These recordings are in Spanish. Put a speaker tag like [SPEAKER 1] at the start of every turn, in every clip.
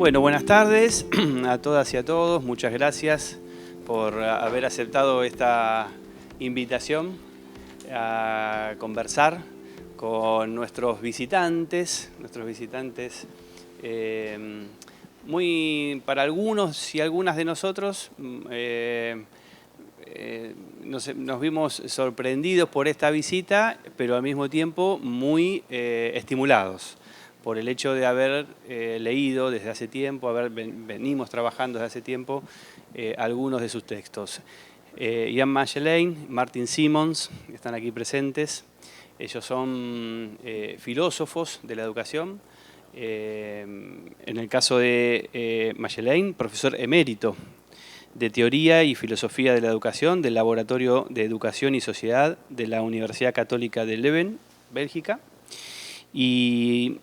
[SPEAKER 1] Bueno, buenas tardes a todas y a todos. Muchas gracias por haber aceptado esta invitación a conversar con nuestros visitantes, muy para algunos y algunas de nosotros nos vimos sorprendidos por esta visita, pero al mismo tiempo muy estimulados por el hecho de haber leído desde hace tiempo, venimos trabajando desde hace tiempo algunos de sus textos. Ian Magellan, Martin Simmons, están aquí presentes. Ellos son filósofos de la educación. En el caso de Magellan, profesor emérito de Teoría y Filosofía de la Educación del Laboratorio de Educación y Sociedad de la Universidad Católica de Leuven, Bélgica. Y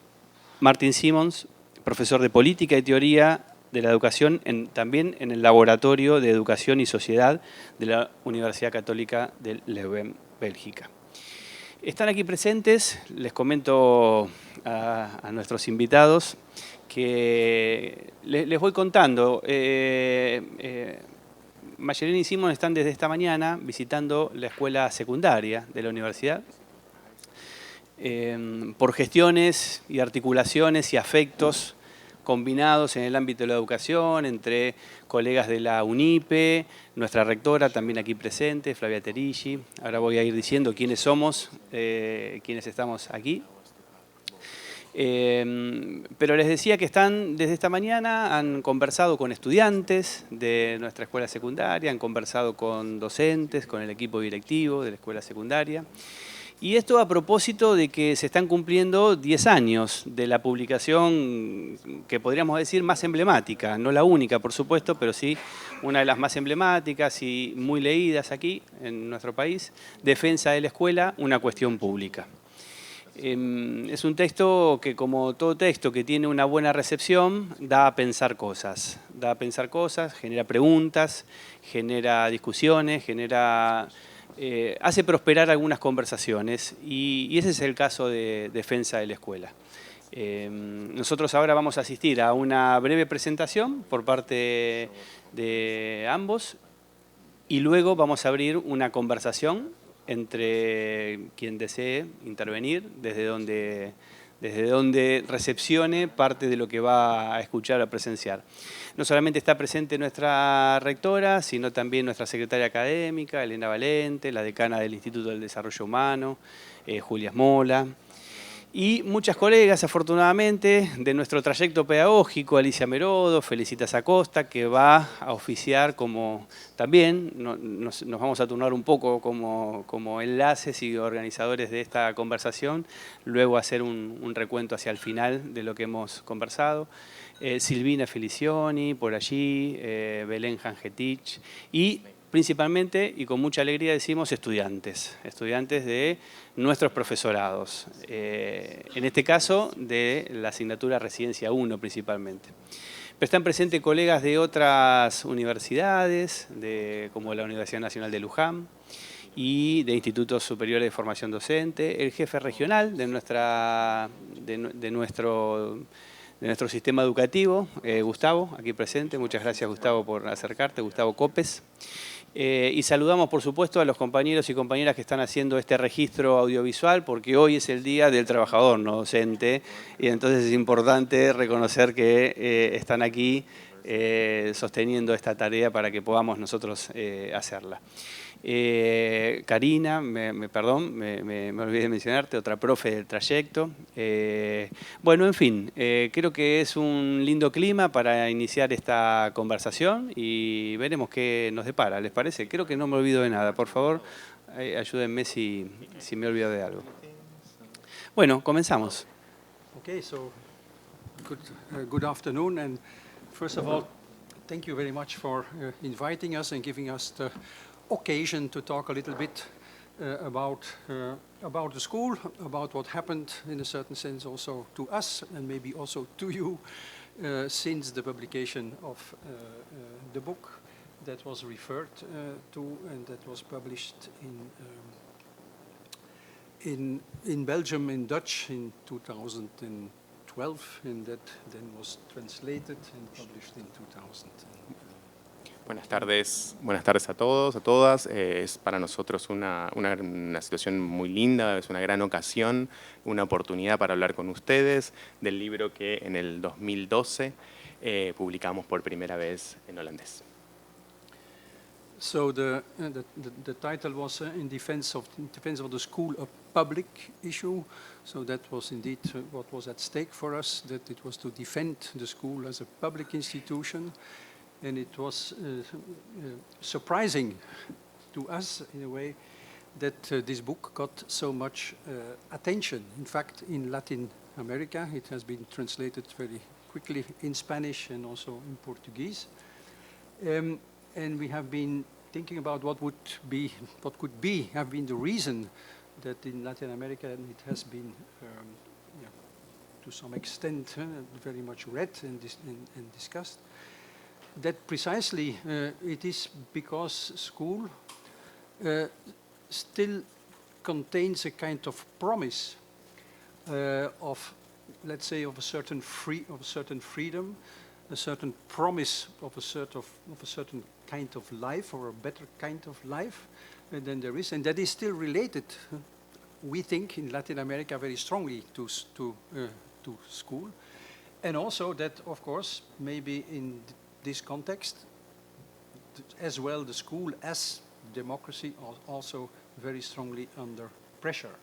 [SPEAKER 1] Martin Simmons, profesor de Política y Teoría de la Educación también en el Laboratorio de Educación y Sociedad de la Universidad Católica de Leuven, Bélgica. Están aquí presentes, les comento a nuestros invitados que les voy contando. Magellan y Simon están desde esta mañana visitando la escuela secundaria de la universidad. Por gestiones y articulaciones y afectos combinados en el ámbito de la educación, entre colegas de la UNIPE, nuestra rectora también aquí presente, Flavia Terigi. Ahora voy a ir diciendo quiénes somos, quiénes estamos aquí. Pero les decía que están desde esta mañana, han conversado con estudiantes de nuestra escuela secundaria, han conversado con docentes, con el equipo directivo de la escuela secundaria. Y esto a propósito de que se están cumpliendo 10 años de la publicación que podríamos decir más emblemática, no la única por supuesto, pero sí una de las más emblemáticas y muy leídas aquí en nuestro país, Defensa de la Escuela, una cuestión pública. Es un texto que, como todo texto que tiene una buena recepción, da a pensar cosas, genera preguntas, genera discusiones, hace prosperar algunas conversaciones y ese es el caso de Defensa de la Escuela. Nosotros ahora vamos a asistir a una breve presentación por parte de ambos y luego vamos a abrir una conversación entre quien desee intervenir, desde donde recepcione parte de lo que va a escuchar o a presenciar. No solamente está presente nuestra rectora, sino también nuestra secretaria académica, Elena Valente, la decana del Instituto del Desarrollo Humano, Julia Smola, y muchas colegas, afortunadamente, de nuestro trayecto pedagógico, Alicia Merodo, Felicitas Acosta, que va a oficiar como también, nos vamos a turnar un poco como enlaces y organizadores de esta conversación, luego hacer un recuento hacia el final de lo que hemos conversado. Silvina Felicioni, por allí, Belén Jangetich y principalmente, y con mucha alegría decimos, estudiantes de nuestros profesorados. En este caso, de la asignatura Residencia 1 principalmente. Pero están presentes colegas de otras universidades, como la Universidad Nacional de Luján, y de Institutos Superiores de Formación Docente, el jefe regional de nuestro sistema educativo, Gustavo, aquí presente. Muchas gracias, Gustavo, por acercarte, Gustavo Copes. Y saludamos, por supuesto, a los compañeros y compañeras que están haciendo este registro audiovisual, porque hoy es el Día del Trabajador No Docente, y entonces es importante reconocer que están aquí sosteniendo esta tarea para que podamos nosotros hacerla. Karina, perdón, me olvidé de mencionarte, otra profe del trayecto. Bueno, en fin, creo que es un lindo clima para iniciar esta conversación y veremos qué nos depara, ¿les parece? Creo que no me olvido de nada, por favor, ayúdenme si me olvido de algo. Bueno, comenzamos.
[SPEAKER 2] Okay, so good afternoon, and first of all, thank you very much for inviting us and giving us the occasion to talk a little bit about the school, about what happened in a certain sense also to us and maybe also to you since the publication of the book that was referred to and that was published in Belgium in Dutch in 2012. 2012, and that then was translated and published in 2000.
[SPEAKER 3] Buenas tardes a todos, a todas. Es para nosotros una situación muy linda, es una gran ocasión, una oportunidad para hablar con ustedes del libro que en el 2012 publicamos por primera vez en holandés.
[SPEAKER 2] So the title was in defense of the school, a public issue. So that was indeed what was at stake for us, that it was to defend the school as a public institution. And it was surprising to us, in a way, that this book got so much attention. In fact, in Latin America, it has been translated very quickly in Spanish and also in Portuguese. And we have been thinking about what could have been the reason that in Latin America it has been, to some extent, very much read and discussed. That precisely it is because school still contains a kind of promise of, let's say, of a certain freedom, a certain promise of a certain kind of life, or a better kind of life than there is, and that is still related, we think, in Latin America very strongly to school, and also that, of course, maybe in this context, as well, the school as democracy also very strongly under pressure.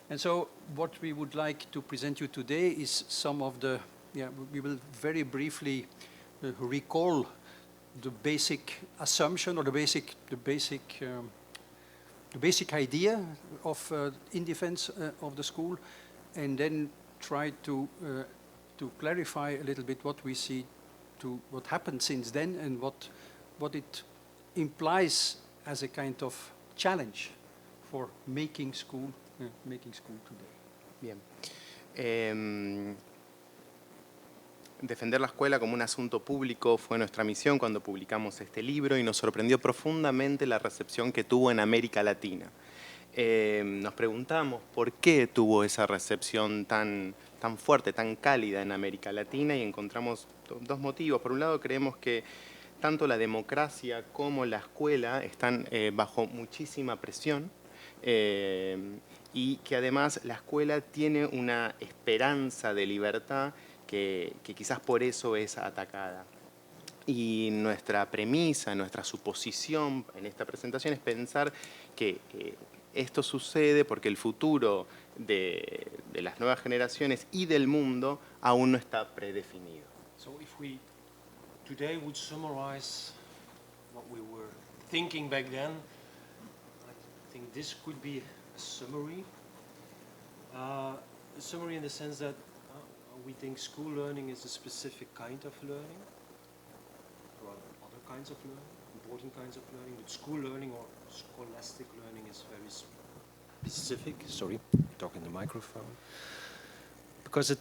[SPEAKER 2] And so what we would like to present you today is some of the, we will very briefly recall the basic assumption, or the basic idea of in defense of the school, and then try to clarify a little bit what we see, to what happened since then, and what it implies as a kind of challenge for making school today.
[SPEAKER 3] Bien. Defender la escuela como un asunto público fue nuestra misión cuando publicamos este libro, y nos sorprendió profundamente la recepción que tuvo en América Latina. Nos preguntamos por qué tuvo esa recepción tan fuerte, tan cálida en América Latina, y encontramos dos motivos. Por un lado, creemos que tanto la democracia como la escuela están bajo muchísima presión, y que además la escuela tiene una esperanza de libertad que quizás por eso es atacada. Y nuestra premisa, nuestra suposición en esta presentación es pensar que esto sucede porque el futuro de las nuevas generaciones y del mundo aún no está predefinido.
[SPEAKER 4] So if we today would summarize what we were thinking back then, I think this could be a summary. A summary in the sense that we think school learning is a specific kind of learning. There are other kinds of learning, important kinds of learning, but school learning or scholastic learning is very specific. Sorry, talk in the microphone. Because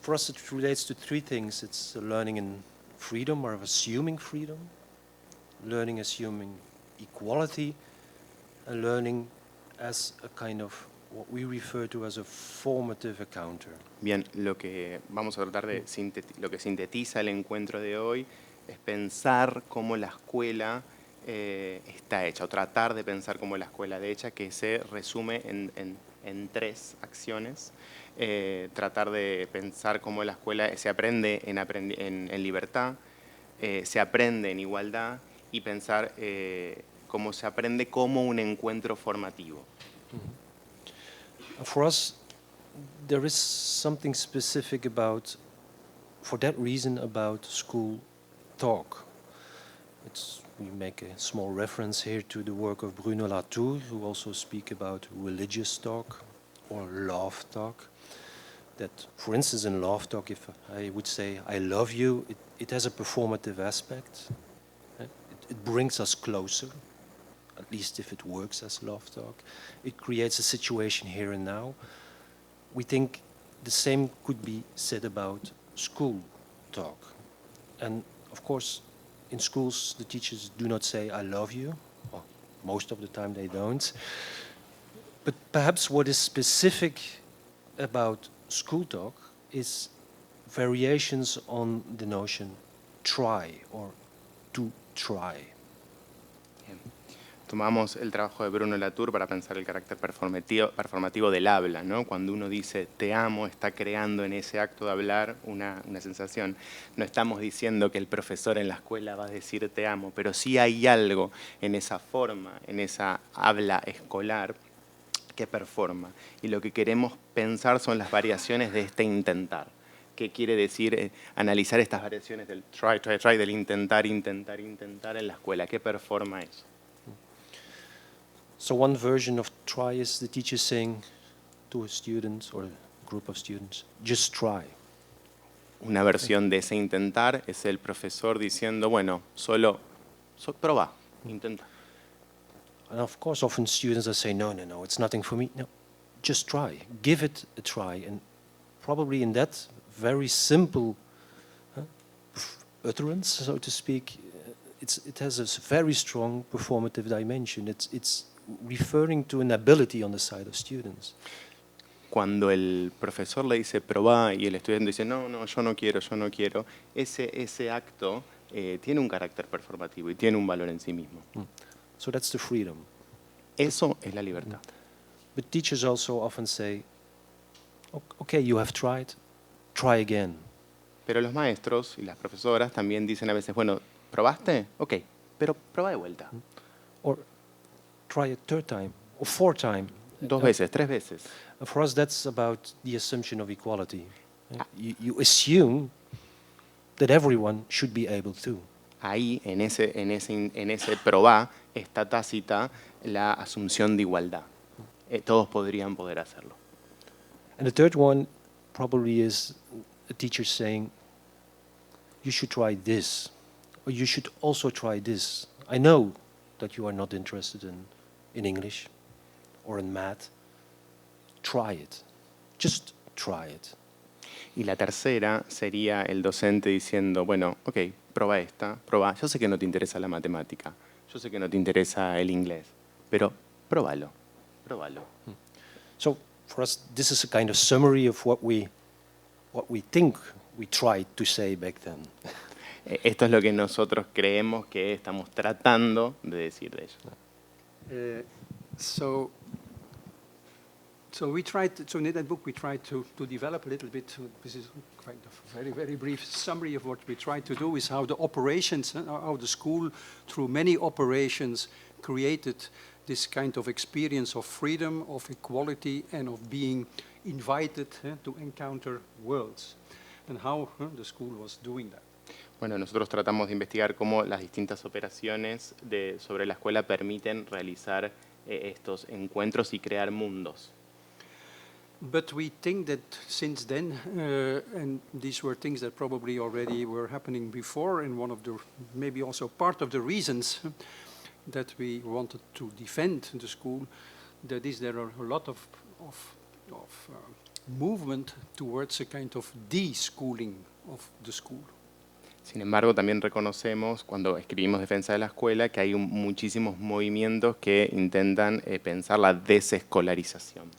[SPEAKER 4] for us it relates to three things. It's learning in freedom, or assuming freedom, learning assuming equality, and learning as a kind of what we refer to as a formative encounter.
[SPEAKER 3] Bien, lo que vamos a tratar de lo que sintetiza el encuentro de hoy es pensar cómo la escuela está hecha, o tratar de pensar cómo la escuela de hecha, que se resume en tres acciones. Tratar de pensar cómo la escuela se aprende en libertad, se aprende en igualdad, y pensar cómo se aprende como un encuentro formativo.
[SPEAKER 4] For us, there is something specific for that reason, about school talk. We make a small reference here to the work of Bruno Latour, who also speak about religious talk or love talk. That, for instance, in love talk, if I would say, I love you, it has a performative aspect. It brings us closer, at least if it works as love talk. It creates a situation here and now. We think the same could be said about school talk. And of course, in schools, the teachers do not say, I love you. Well, most of the time they don't. But perhaps what is specific about school talk is variations on the notion try or to try.
[SPEAKER 3] Bien. Tomamos el trabajo de Bruno Latour para pensar el carácter performativo del habla, ¿no? Cuando uno dice te amo, está creando en ese acto de hablar una sensación. No estamos diciendo que el profesor en la escuela va a decir te amo, pero sí hay algo en esa forma, en esa habla escolar que performa. Y lo que queremos pensar son las variaciones de este intentar. ¿Qué quiere decir analizar estas variaciones del try, try, try, del intentar, intentar, intentar en la escuela? ¿Qué performa eso?
[SPEAKER 4] So one version of try is the teacher saying to a student or a group of students, just try.
[SPEAKER 3] Una versión de ese intentar es el profesor diciendo, bueno, solo probá, intenta.
[SPEAKER 4] And of course, often students are saying, no, it's nothing for me. No, just try. Give it a try. And probably in that very simple utterance, so to speak, it has a very strong performative dimension. It's referring to an ability on the side of students.
[SPEAKER 3] Cuando el profesor le dice probá y el estudiante dice no, yo no quiero, ese acto tiene un carácter performativo y tiene un valor en sí mismo.
[SPEAKER 4] So that's the freedom.
[SPEAKER 3] Eso es la libertad.
[SPEAKER 4] But teachers also often say, okay, you have tried, try again.
[SPEAKER 3] Pero los maestros y las profesoras también dicen a veces, bueno, ¿probaste? Ok, pero probá de vuelta.
[SPEAKER 4] Or try a third time, or fourth time.
[SPEAKER 3] 2 veces, 3 veces.
[SPEAKER 4] For us, that's about the assumption of equality. You assume that everyone should be able to.
[SPEAKER 3] Ahí, en ese probá, está tácita la asunción de igualdad. Todos podrían poder hacerlo.
[SPEAKER 4] And the third one probably is a teacher saying, you should try this, or you should also try this. I know that you are not interested in English or in math. Try it. Just try it.
[SPEAKER 3] Y la tercera sería el docente diciendo, bueno, ok, prueba esta, prueba. Yo sé que no te interesa la matemática, yo sé que no te interesa el inglés, pero próbalo.
[SPEAKER 4] So for us, this is a kind of summary of what we think we tried to say back then.
[SPEAKER 3] Esto es lo que nosotros creemos que estamos tratando de decir de ello.
[SPEAKER 2] So we tried. So in that book, we tried to develop a little bit. This is kind of a very, very brief summary of what we tried to do. Is how the operations, how the school, through many operations, created this kind of experience of freedom, of equality, and of being invited to encounter worlds, and how the school was doing that.
[SPEAKER 3] Bueno, nosotros tratamos de investigar cómo las distintas operaciones sobre la escuela permiten realizar estos encuentros y crear mundos.
[SPEAKER 2] But we think that since then, and these were things that probably already were happening before, and one of the, maybe also part of the reasons that we wanted to defend the school, that is there are a lot of movement towards a kind of de-schooling of the school.
[SPEAKER 3] Sin embargo, también reconocemos, cuando escribimos Defensa de la Escuela, que hay muchísimos movimientos que intentan pensar la desescolarización.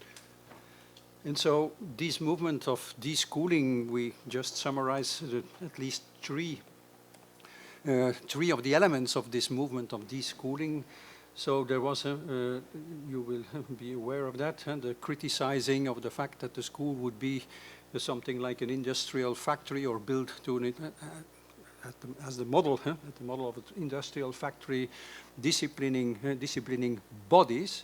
[SPEAKER 2] And so this movement of de-schooling, we just summarize at least three of the elements of this movement of de-schooling. So there was, you will be aware of that, the criticizing of the fact that the school would be something like an industrial factory or built to as the model of an industrial factory, disciplining bodies.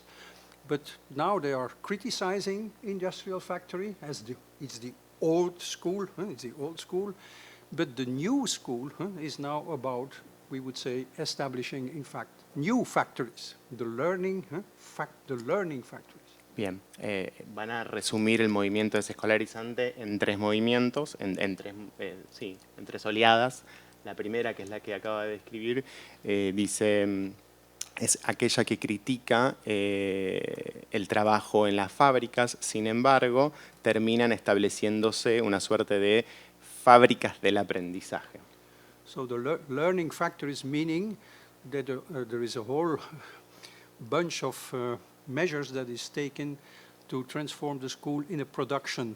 [SPEAKER 2] But now they are criticizing industrial factory as it's the old school. It's the old school. But the new school is now about, we would say, establishing, in fact, new factories. The learning factories.
[SPEAKER 3] Bien, van a resumir el movimiento desescolarizante en 3 movimientos, en tres oleadas. La primera, que es la que acaba de describir, dice... es aquella que critica el trabajo en las fábricas, sin embargo, terminan estableciéndose una suerte de fábricas del aprendizaje.
[SPEAKER 2] So the learning factories meaning that there is a whole bunch of measures that is taken to transform the school in a production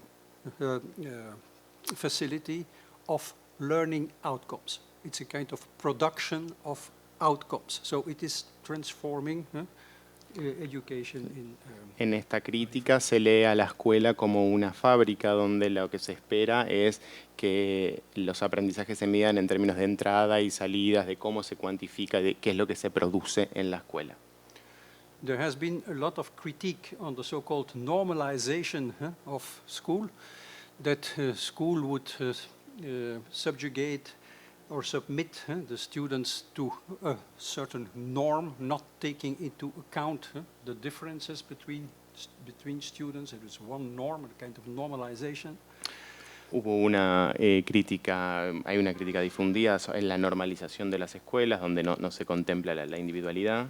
[SPEAKER 2] facility of learning outcomes. It's a kind of production of outcomes. So it is transforming education in...
[SPEAKER 3] En esta crítica se lee a la escuela como una fábrica donde lo que se espera es que los aprendizajes se midan en términos de entrada y salidas, de cómo se cuantifica, de qué es lo que se produce en la escuela.
[SPEAKER 2] There has been a lot of critique on the so-called normalization of school, that school would subjugate or submit the students to a certain norm, not taking into account the differences between students. It is one norm, a kind of normalization.
[SPEAKER 3] Hubo una crítica, hay una crítica difundida en la normalización de las escuelas, donde no se contempla la individualidad.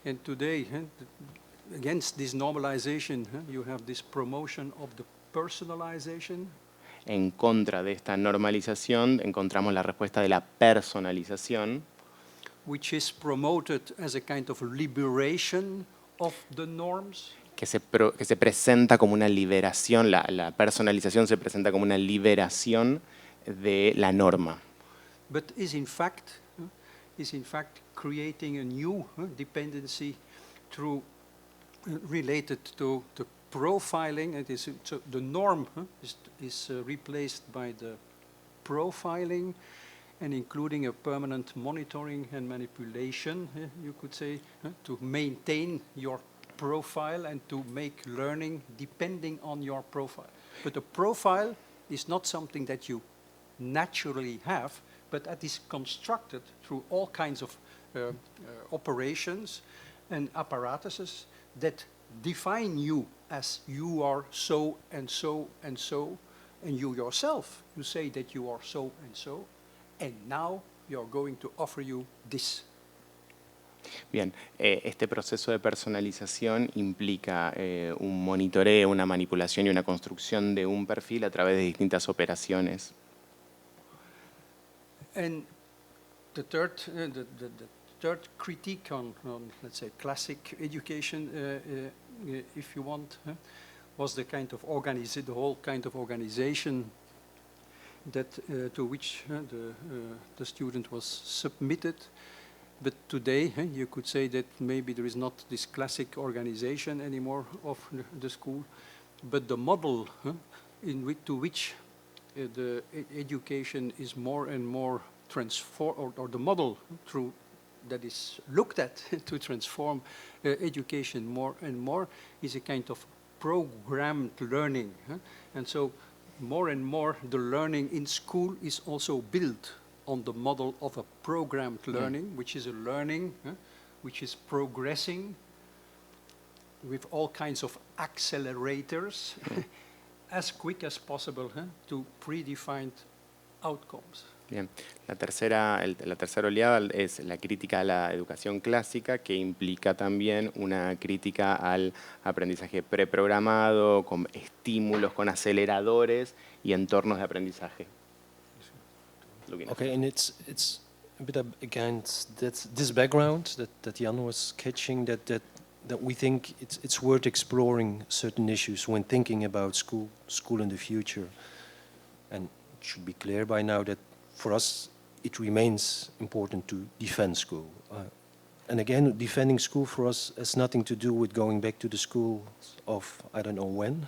[SPEAKER 2] And today, against this normalization, you have this promotion of the personalization.
[SPEAKER 3] En contra de esta normalización encontramos la respuesta de la personalización,
[SPEAKER 2] which is promoted as a kind of liberation of the norms.
[SPEAKER 3] que se presenta como una liberación, la personalización se presenta como una liberación de la norma.
[SPEAKER 2] But is in fact creating a new dependency through related to the profiling. It is so the norm is replaced by the profiling, and including a permanent monitoring and manipulation, you could say, to maintain your profile and to make learning depending on your profile. But a profile is not something that you naturally have, but that is constructed through all kinds of operations and apparatuses that define you as you are so and so and so, and you yourself, you say that you are so and so, and now you're going to offer you this.
[SPEAKER 3] Bien, este proceso de personalización implica un monitoreo, una manipulación y una construcción de un perfil a través de distintas operaciones.
[SPEAKER 2] And the third critique on let's say classic education, if you want, was the kind of the whole kind of organization that to which the student was submitted. But today, you could say that maybe there is not this classic organization anymore of the school, but the model to which the education is more and more transformed, or the model through that is looked at to transform education more and more, is a kind of programmed learning. And so more and more the learning in school is also built on the model of a programmed learning, which is a learning which is progressing with all kinds of accelerators as quick as possible to predefined outcomes.
[SPEAKER 3] Bien, la tercera oleada es la crítica a la educación clásica, que implica también una crítica al aprendizaje preprogramado, con estímulos, con aceleradores y entornos de aprendizaje.
[SPEAKER 4] Okay, and it's a bit against this background that Jan was sketching, that we think it's worth exploring certain issues when thinking about school in the future. And it should be clear by now that for us it remains important to defend school. And again, defending school for us has nothing to do with going back to the school of I don't know when.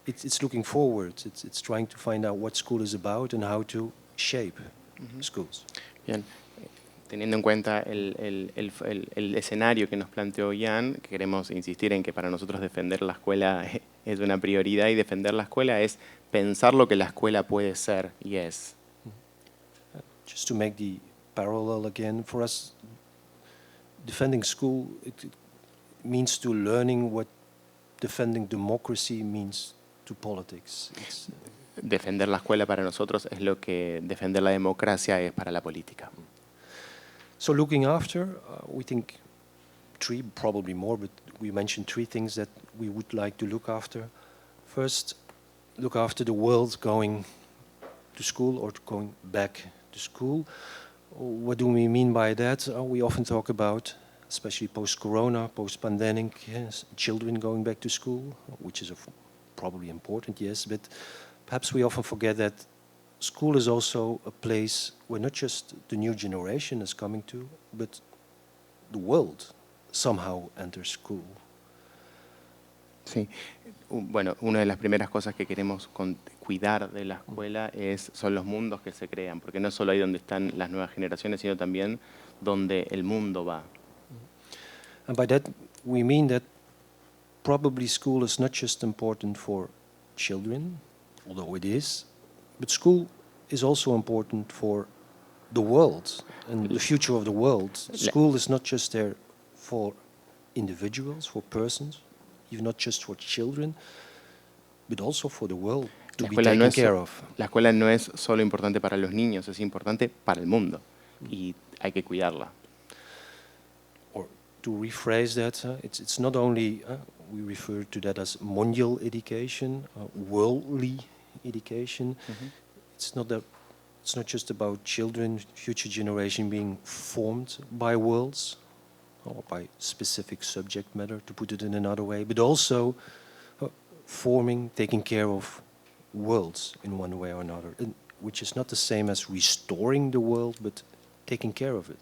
[SPEAKER 4] It's looking forward. It's trying to find out what school is about and how to shape schools.
[SPEAKER 3] Bien, teniendo en cuenta el escenario que nos planteó Jan, queremos insistir en que para nosotros defender la escuela es una prioridad, y defender la escuela es pensar lo que la escuela puede ser y es.
[SPEAKER 4] Just to make the parallel again, for us, defending school, it means to learning what defending democracy means to politics.
[SPEAKER 3] Defender la escuela para nosotros es lo que defender la democracia es para la política.
[SPEAKER 4] So looking after, we think three, probably more, but we mentioned three things that we would like to look after. First, look after the world going to school or going back to school. What do we mean by that? We often talk about, especially post-corona, post-pandemic, yes, children going back to school, which is probably important, yes, but perhaps we often forget that school is also a place where not just the new generation is coming to, but the world somehow enters school.
[SPEAKER 3] Sí. Bueno, una de las primeras cosas que queremos cuidar de la escuela son los mundos que se crean, porque no es solo ahí donde están las nuevas generaciones, sino también donde el mundo va.
[SPEAKER 4] And by that we mean that probably school is not just important for children, although it is, but school is also important for the world and the future of the world. School is not just there for individuals, for persons, even not just for children, but also for the world to be taken care of.
[SPEAKER 3] La escuela no es solo importante para los niños, es importante para el mundo y hay que cuidarla.
[SPEAKER 4] Or to rephrase that, it's not only, we refer to that as mondial education, worldly education. It's not just about children, future generation being formed by worlds or by specific subject matter, to put it in another way, but also forming, taking care of worlds in one way or another, which is not the same as restoring the world, but taking care of it.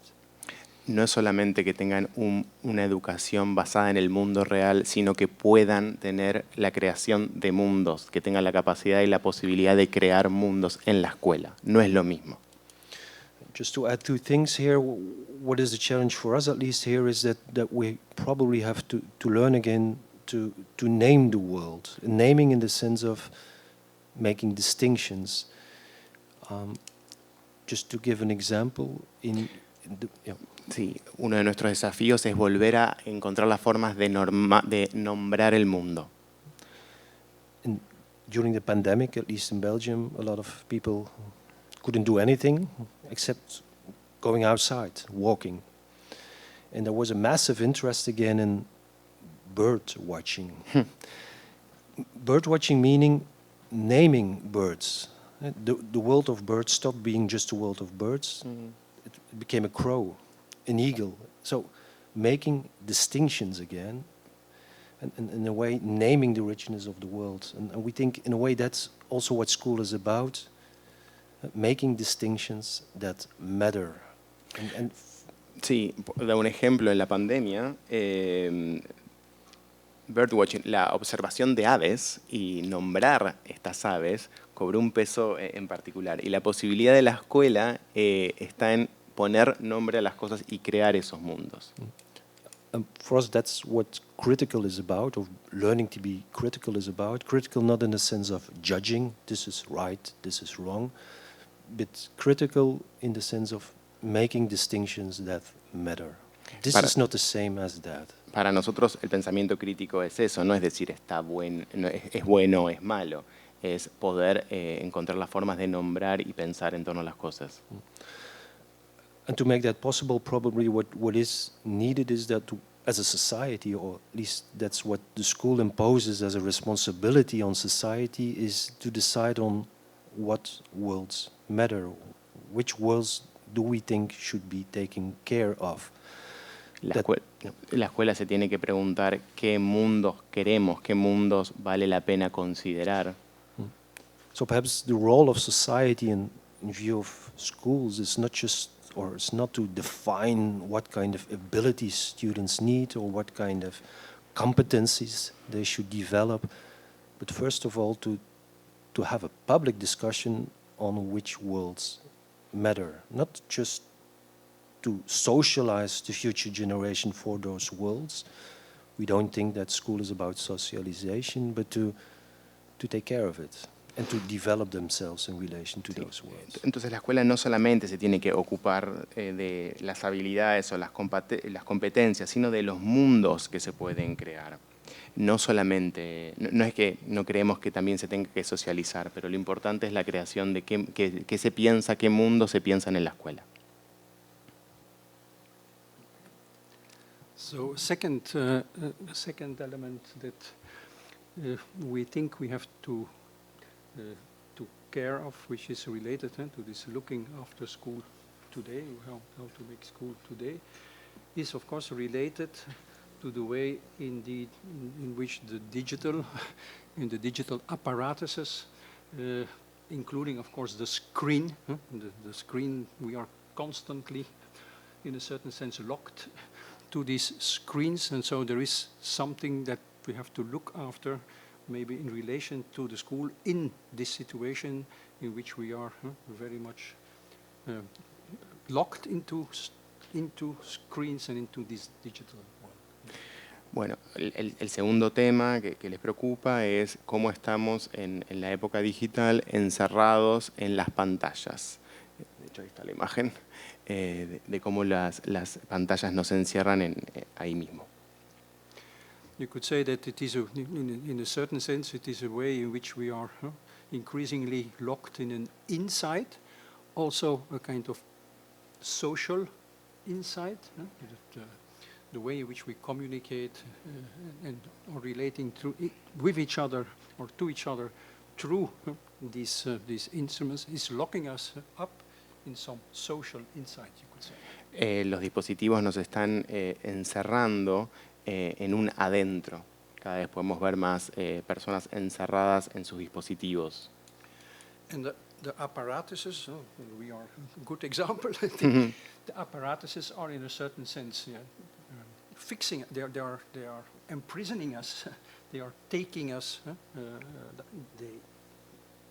[SPEAKER 3] No es solamente que tengan una educación basada en el mundo real, sino que puedan tener la creación de mundos, que tengan la capacidad y la posibilidad de crear mundos en la escuela. No es lo mismo.
[SPEAKER 4] Just to add two things here, what is the challenge for us, at least here, is that we probably have to learn again to name the world. Naming in the sense of making distinctions. Just to give an example,
[SPEAKER 3] Sí, uno de nuestros desafíos es volver a encontrar las formas de nombrar el mundo.
[SPEAKER 4] During the pandemic, at least in Belgium, a lot of people couldn't do anything except going outside, walking. And there was a massive interest again in bird watching. Bird watching meaning naming birds. The world of birds stopped being just a world of birds. It became a crow, an eagle. So making distinctions again, and in a way naming the richness of the world. And we think in a way that's also what school is about, making distinctions that matter.
[SPEAKER 3] Sí, da un ejemplo en la pandemia, birdwatching, la observación de aves y nombrar estas aves cobró un peso en particular. Y la posibilidad de la escuela está en poner nombre a las cosas y crear esos mundos.
[SPEAKER 4] For us, that's what critical is about, or learning to be critical is about. Critical not in the sense of judging, this is right, this is wrong, but critical in the sense of making distinctions that matter. This is not the same as that.
[SPEAKER 3] Para nosotros el pensamiento crítico es eso, no es decir está bueno, es bueno o es malo, es poder encontrar las formas de nombrar y pensar en torno a las cosas.
[SPEAKER 4] And to make that possible, probably what is needed is that as a society, or at least that's what the school imposes as a responsibility on society, is to decide on what worlds matter, which worlds do we think should be taken care of.
[SPEAKER 3] La escuela se tiene que preguntar qué mundos queremos, qué mundos vale la pena considerar.
[SPEAKER 4] So perhaps the role of society in view of schools is not just, or it's not to define what kind of abilities students need or what kind of competencies they should develop, but first of all to have a public discussion on which worlds matter, not just to socialize the future generation for those worlds. We don't think that school is about socialization, but to take care of it and to develop themselves in relation to those worlds.
[SPEAKER 3] Entonces la escuela no solamente se tiene que ocupar de las habilidades o las competencias, sino de los mundos que se pueden crear. No solamente, no es que no creemos que también se tenga que socializar, pero lo importante es la creación de qué se piensa, qué mundo se piensan en la escuela.
[SPEAKER 2] So second element that we think we have to care of, which is related to this looking after school today, how to make school today, is of course related to the way in which the digital apparatuses including, of course, the screen. The screen, we are constantly, in a certain sense, locked to these screens, and so there is something that we have to look after, maybe in relation to the school in this situation in which we are very much locked into screens and into this digital world.
[SPEAKER 3] Bueno, el segundo tema que les preocupa es cómo estamos en la época digital encerrados en las pantallas. De hecho, ahí está la imagen de cómo las pantallas nos encierran ahí mismo.
[SPEAKER 2] You could say that it is, in a certain sense, it is a way in which we are increasingly locked in an inside, also a kind of social inside. The way in which we communicate and are relating with each other or to each other through these instruments is locking us up in some social insight, you could say.
[SPEAKER 3] Los dispositivos nos están encerrando en un adentro. Cada vez podemos ver más personas encerradas en sus dispositivos.
[SPEAKER 2] And the apparatuses, we are a good example. I think. The apparatuses are, in a certain sense, fixing. They are imprisoning us. They are taking us. They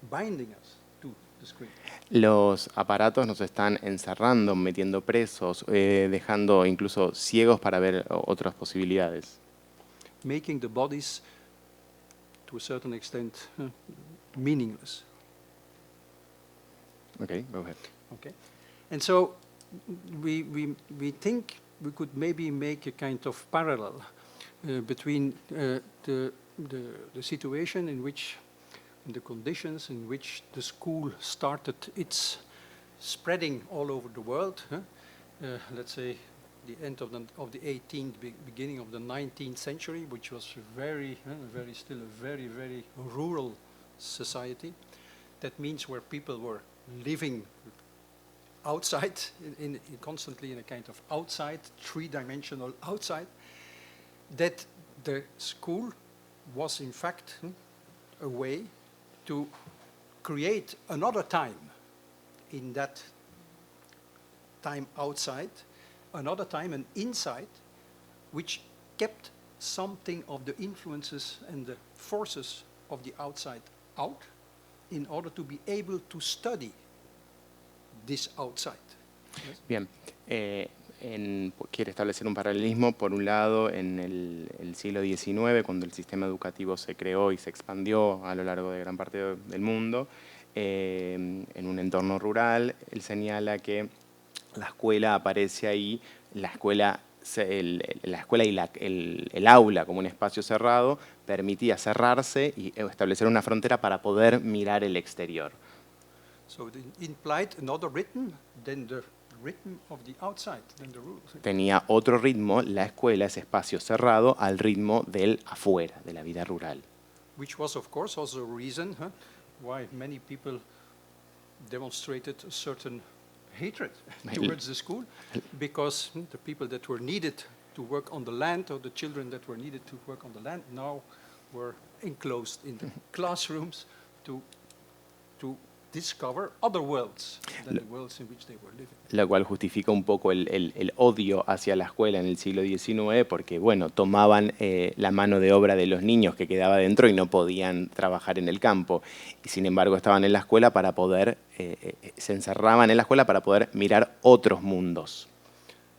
[SPEAKER 2] binding us to the screen.
[SPEAKER 3] Los aparatos nos están encerrando, metiendo presos, dejando incluso ciegos para ver otras posibilidades.
[SPEAKER 2] Making the bodies, to a certain extent, meaningless.
[SPEAKER 3] Okay, go ahead.
[SPEAKER 2] Okay, and so we think we could maybe make a kind of parallel between the situation in which, the conditions in which the school started its spreading all over the world. Let's say the end of the 18th, beginning of the 19th century, which was still a very rural society. That means where people were living outside, constantly in a kind of outside, three-dimensional outside, that the school was in fact a way to create another time in that time outside, another time and inside, which kept something of the influences and the forces of the outside out, in order to be able to study this outside. Yes?
[SPEAKER 3] Bien, quiere establecer un paralelismo, por un lado, en el siglo XIX, cuando el sistema educativo se creó y se expandió a lo largo de gran parte del mundo, en un entorno rural. Él señala que la escuela aparece ahí, la escuela y el aula como un espacio cerrado permitía cerrarse y establecer una frontera para poder mirar el exterior.
[SPEAKER 2] So it implied another rhythm than the rhythm of the outside, than the rules.
[SPEAKER 3] Tenía otro ritmo, la escuela, ese espacio cerrado, al ritmo del afuera, de la vida rural.
[SPEAKER 2] Which was, of course, also a reason why many people demonstrated a certain hatred towards the school, because the people that were needed to work on the land, or the children that were needed to work on the land, now were enclosed in the classrooms to discover other worlds than the worlds in which they were living.
[SPEAKER 3] Lo cual justifica un poco el odio hacia la escuela en el siglo XIX, porque bueno, tomaban la mano de obra de los niños que quedaba dentro y no podían trabajar en el campo. Y sin embargo estaban en la escuela para poder, se encerraban en la escuela para poder mirar otros mundos.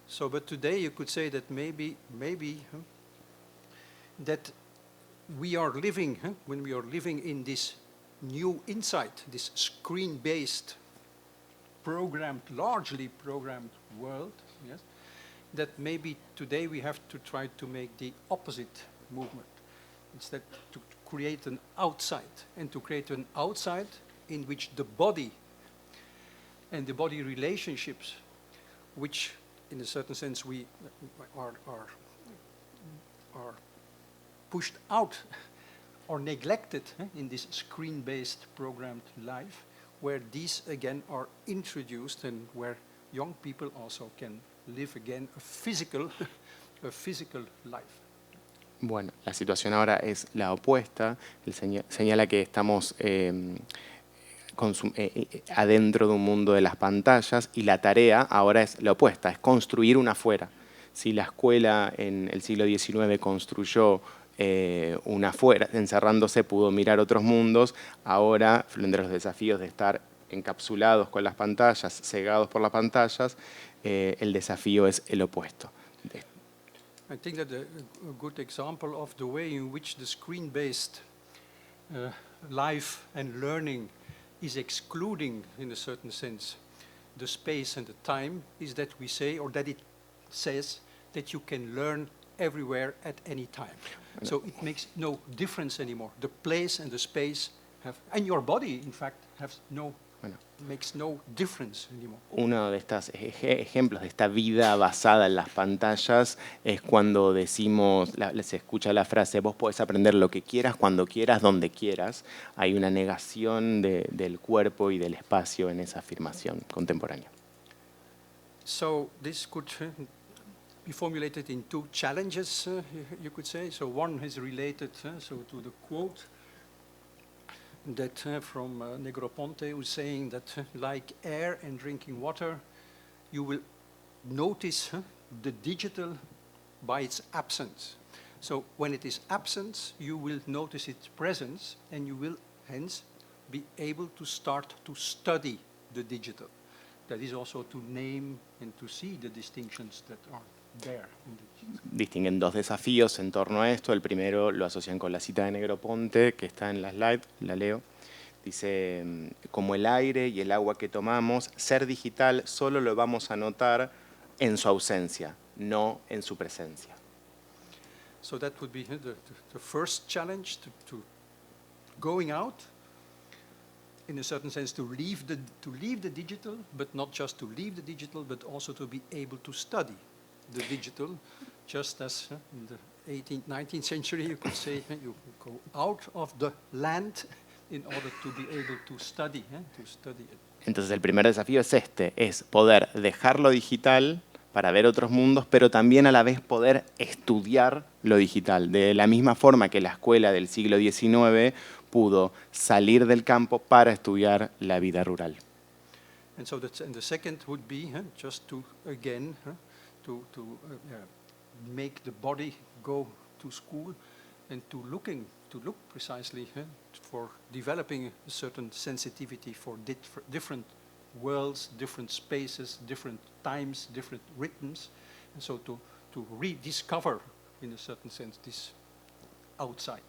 [SPEAKER 2] So, but today you could say that maybe that we are living, when we are living in this new insight, this screen-based, largely programmed world, yes, that maybe today we have to try to make the opposite movement. Instead, to create an outside, and to create an outside in which the body and the body relationships, which in a certain sense we are pushed out or neglected in this screen-based programmed life, where these again are introduced and where young people also can live again a physical life.
[SPEAKER 3] Bueno, la situación ahora es la opuesta. Él señala que estamos adentro de un mundo de las pantallas y la tarea ahora es la opuesta, es construir una afuera. Si la escuela en el siglo XIX construyó una afuera, encerrándose pudo mirar otros mundos, ahora, frente a los desafíos de estar encapsulados con las pantallas, cegados por las pantallas, el desafío es el opuesto.
[SPEAKER 2] I think that a good example of the way in which the screen-based life and learning is excluding, in a certain sense, the space and the time is that we say, or that it says, that you can learn everywhere at any time. So it makes no difference anymore. The place and the space have, and your body, in fact, makes no difference anymore.
[SPEAKER 3] Uno de estos ejemplos de esta vida basada en las pantallas es cuando decimos, se escucha la frase, vos podés aprender lo que quieras, cuando quieras, donde quieras. Hay una negación del cuerpo y del espacio en esa afirmación contemporánea.
[SPEAKER 2] So this could be formulated in two challenges, you could say. So one is related to the quote that from Negroponte, who's saying that like air and drinking water, you will notice the digital by its absence. So when it is absent, you will notice its presence, and you will hence be able to start to study the digital. That is also to name and to see the distinctions that are there in the digital.
[SPEAKER 3] Distinguen dos desafíos en torno a esto. El primero lo asocian con la cita de Negroponte, que está en la slide, la leo. Dice, como el aire y el agua que tomamos, ser digital solo lo vamos a notar en su ausencia, no en su presencia.
[SPEAKER 2] So that would be the first challenge to going out, in a certain sense, to leave the digital, but not just to leave the digital, but also to be able to study the digital, just as in the 18th, 19th century, you could say, you go out of the land in order to be able to study it.
[SPEAKER 3] Entonces el primer desafío es es poder dejar lo digital para ver otros mundos, pero también a la vez poder estudiar lo digital. De la misma forma que la escuela del siglo XIX pudo salir del campo para estudiar la vida rural.
[SPEAKER 2] And so and the second would be just to, again, to make the body go to school and to look precisely for developing a certain sensitivity for different worlds, different spaces, different times, different rhythms, and so to rediscover, in a certain sense, this outside.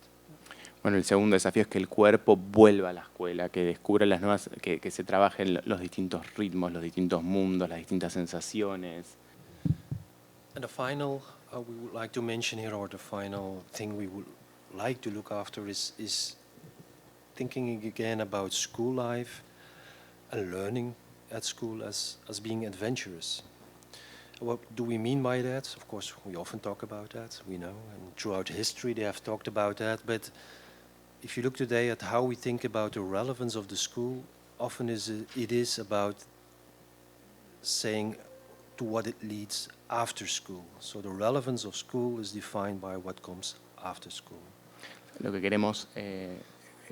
[SPEAKER 3] Bueno, el segundo desafío es que el cuerpo vuelva a la escuela, que descubra las nuevas, que se trabajen los distintos ritmos, los distintos mundos, las distintas sensaciones.
[SPEAKER 4] And the final we would like to mention here, or the final thing we would like to look after is thinking again about school life and learning at school as being adventurous. What do we mean by that? Of course, we often talk about that, we know, and throughout history they have talked about that, but if you look today at how we think about the relevance of the school, often it is about saying to what it leads after school. So the relevance of school is defined by what comes after school.
[SPEAKER 3] Lo que queremos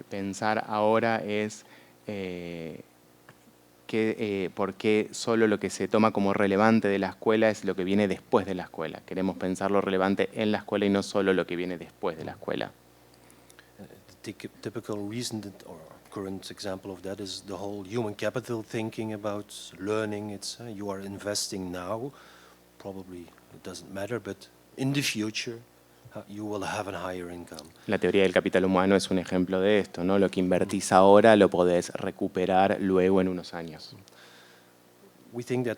[SPEAKER 3] pensar ahora es por qué solo lo que se toma como relevante de la escuela es lo que viene después de la escuela. Queremos pensar lo relevante en la escuela y no solo lo que viene después de la escuela.
[SPEAKER 4] The typical reason or current example of that is the whole human capital thinking about learning. It's you are investing now, probably it doesn't matter, but in the future you will have a higher income.
[SPEAKER 3] La teoría del capital humano es un ejemplo de esto, ¿no? Lo que invertís ahora lo podés recuperar luego en unos años.
[SPEAKER 4] We think that,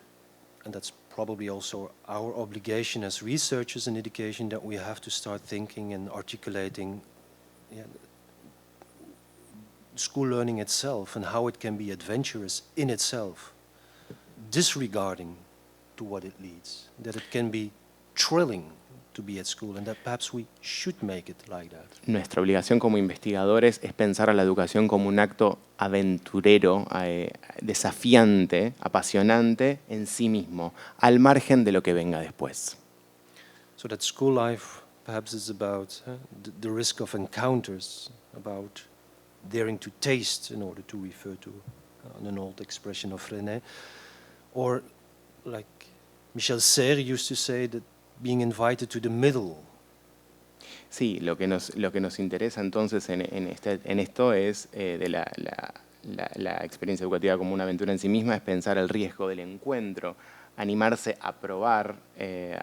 [SPEAKER 4] and that's probably also our obligation as researchers in education, that we have to start thinking and articulating school learning itself and how it can be adventurous in itself, disregarding to what it leads, that it can be thrilling to be at school, and that perhaps we should make it like that.
[SPEAKER 3] Nuestra obligación como investigadores es pensar a la educación como un acto aventurero, desafiante, apasionante en sí mismo, al margen de lo que venga después.
[SPEAKER 4] So that school life perhaps it's about the risk of encounters, about daring to taste, in order to refer to an old expression of René. Or, like Michel Serres used to say, that being invited to the middle.
[SPEAKER 3] Sí, lo que nos interesa entonces en esto es de la experiencia educativa como una aventura en sí misma, es pensar el riesgo del encuentro, animarse a probar,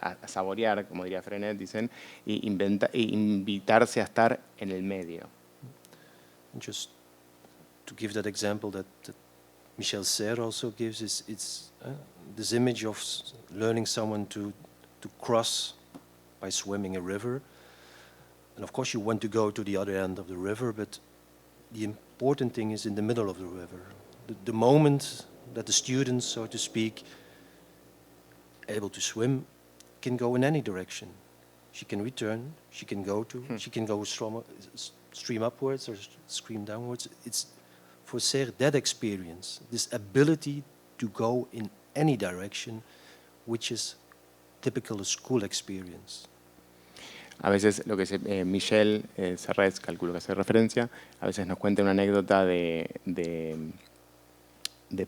[SPEAKER 3] a saborear, como diría Frenet, dicen, y invitarse a estar en el medio.
[SPEAKER 4] Just to give that example that Michel Serres also gives, it's this image of learning someone to cross by swimming a river. And of course you want to go to the other end of the river, but the important thing is in the middle of the river. The moment that the student, so to speak, able to swim, can go in any direction. She can return, she can go stream upwards or stream downwards. It's for Serres that experience, this ability to go in any direction, which is typical of school experience.
[SPEAKER 3] A veces lo que Michel Serres, calculo que hace referencia, a veces nos cuenta una anécdota de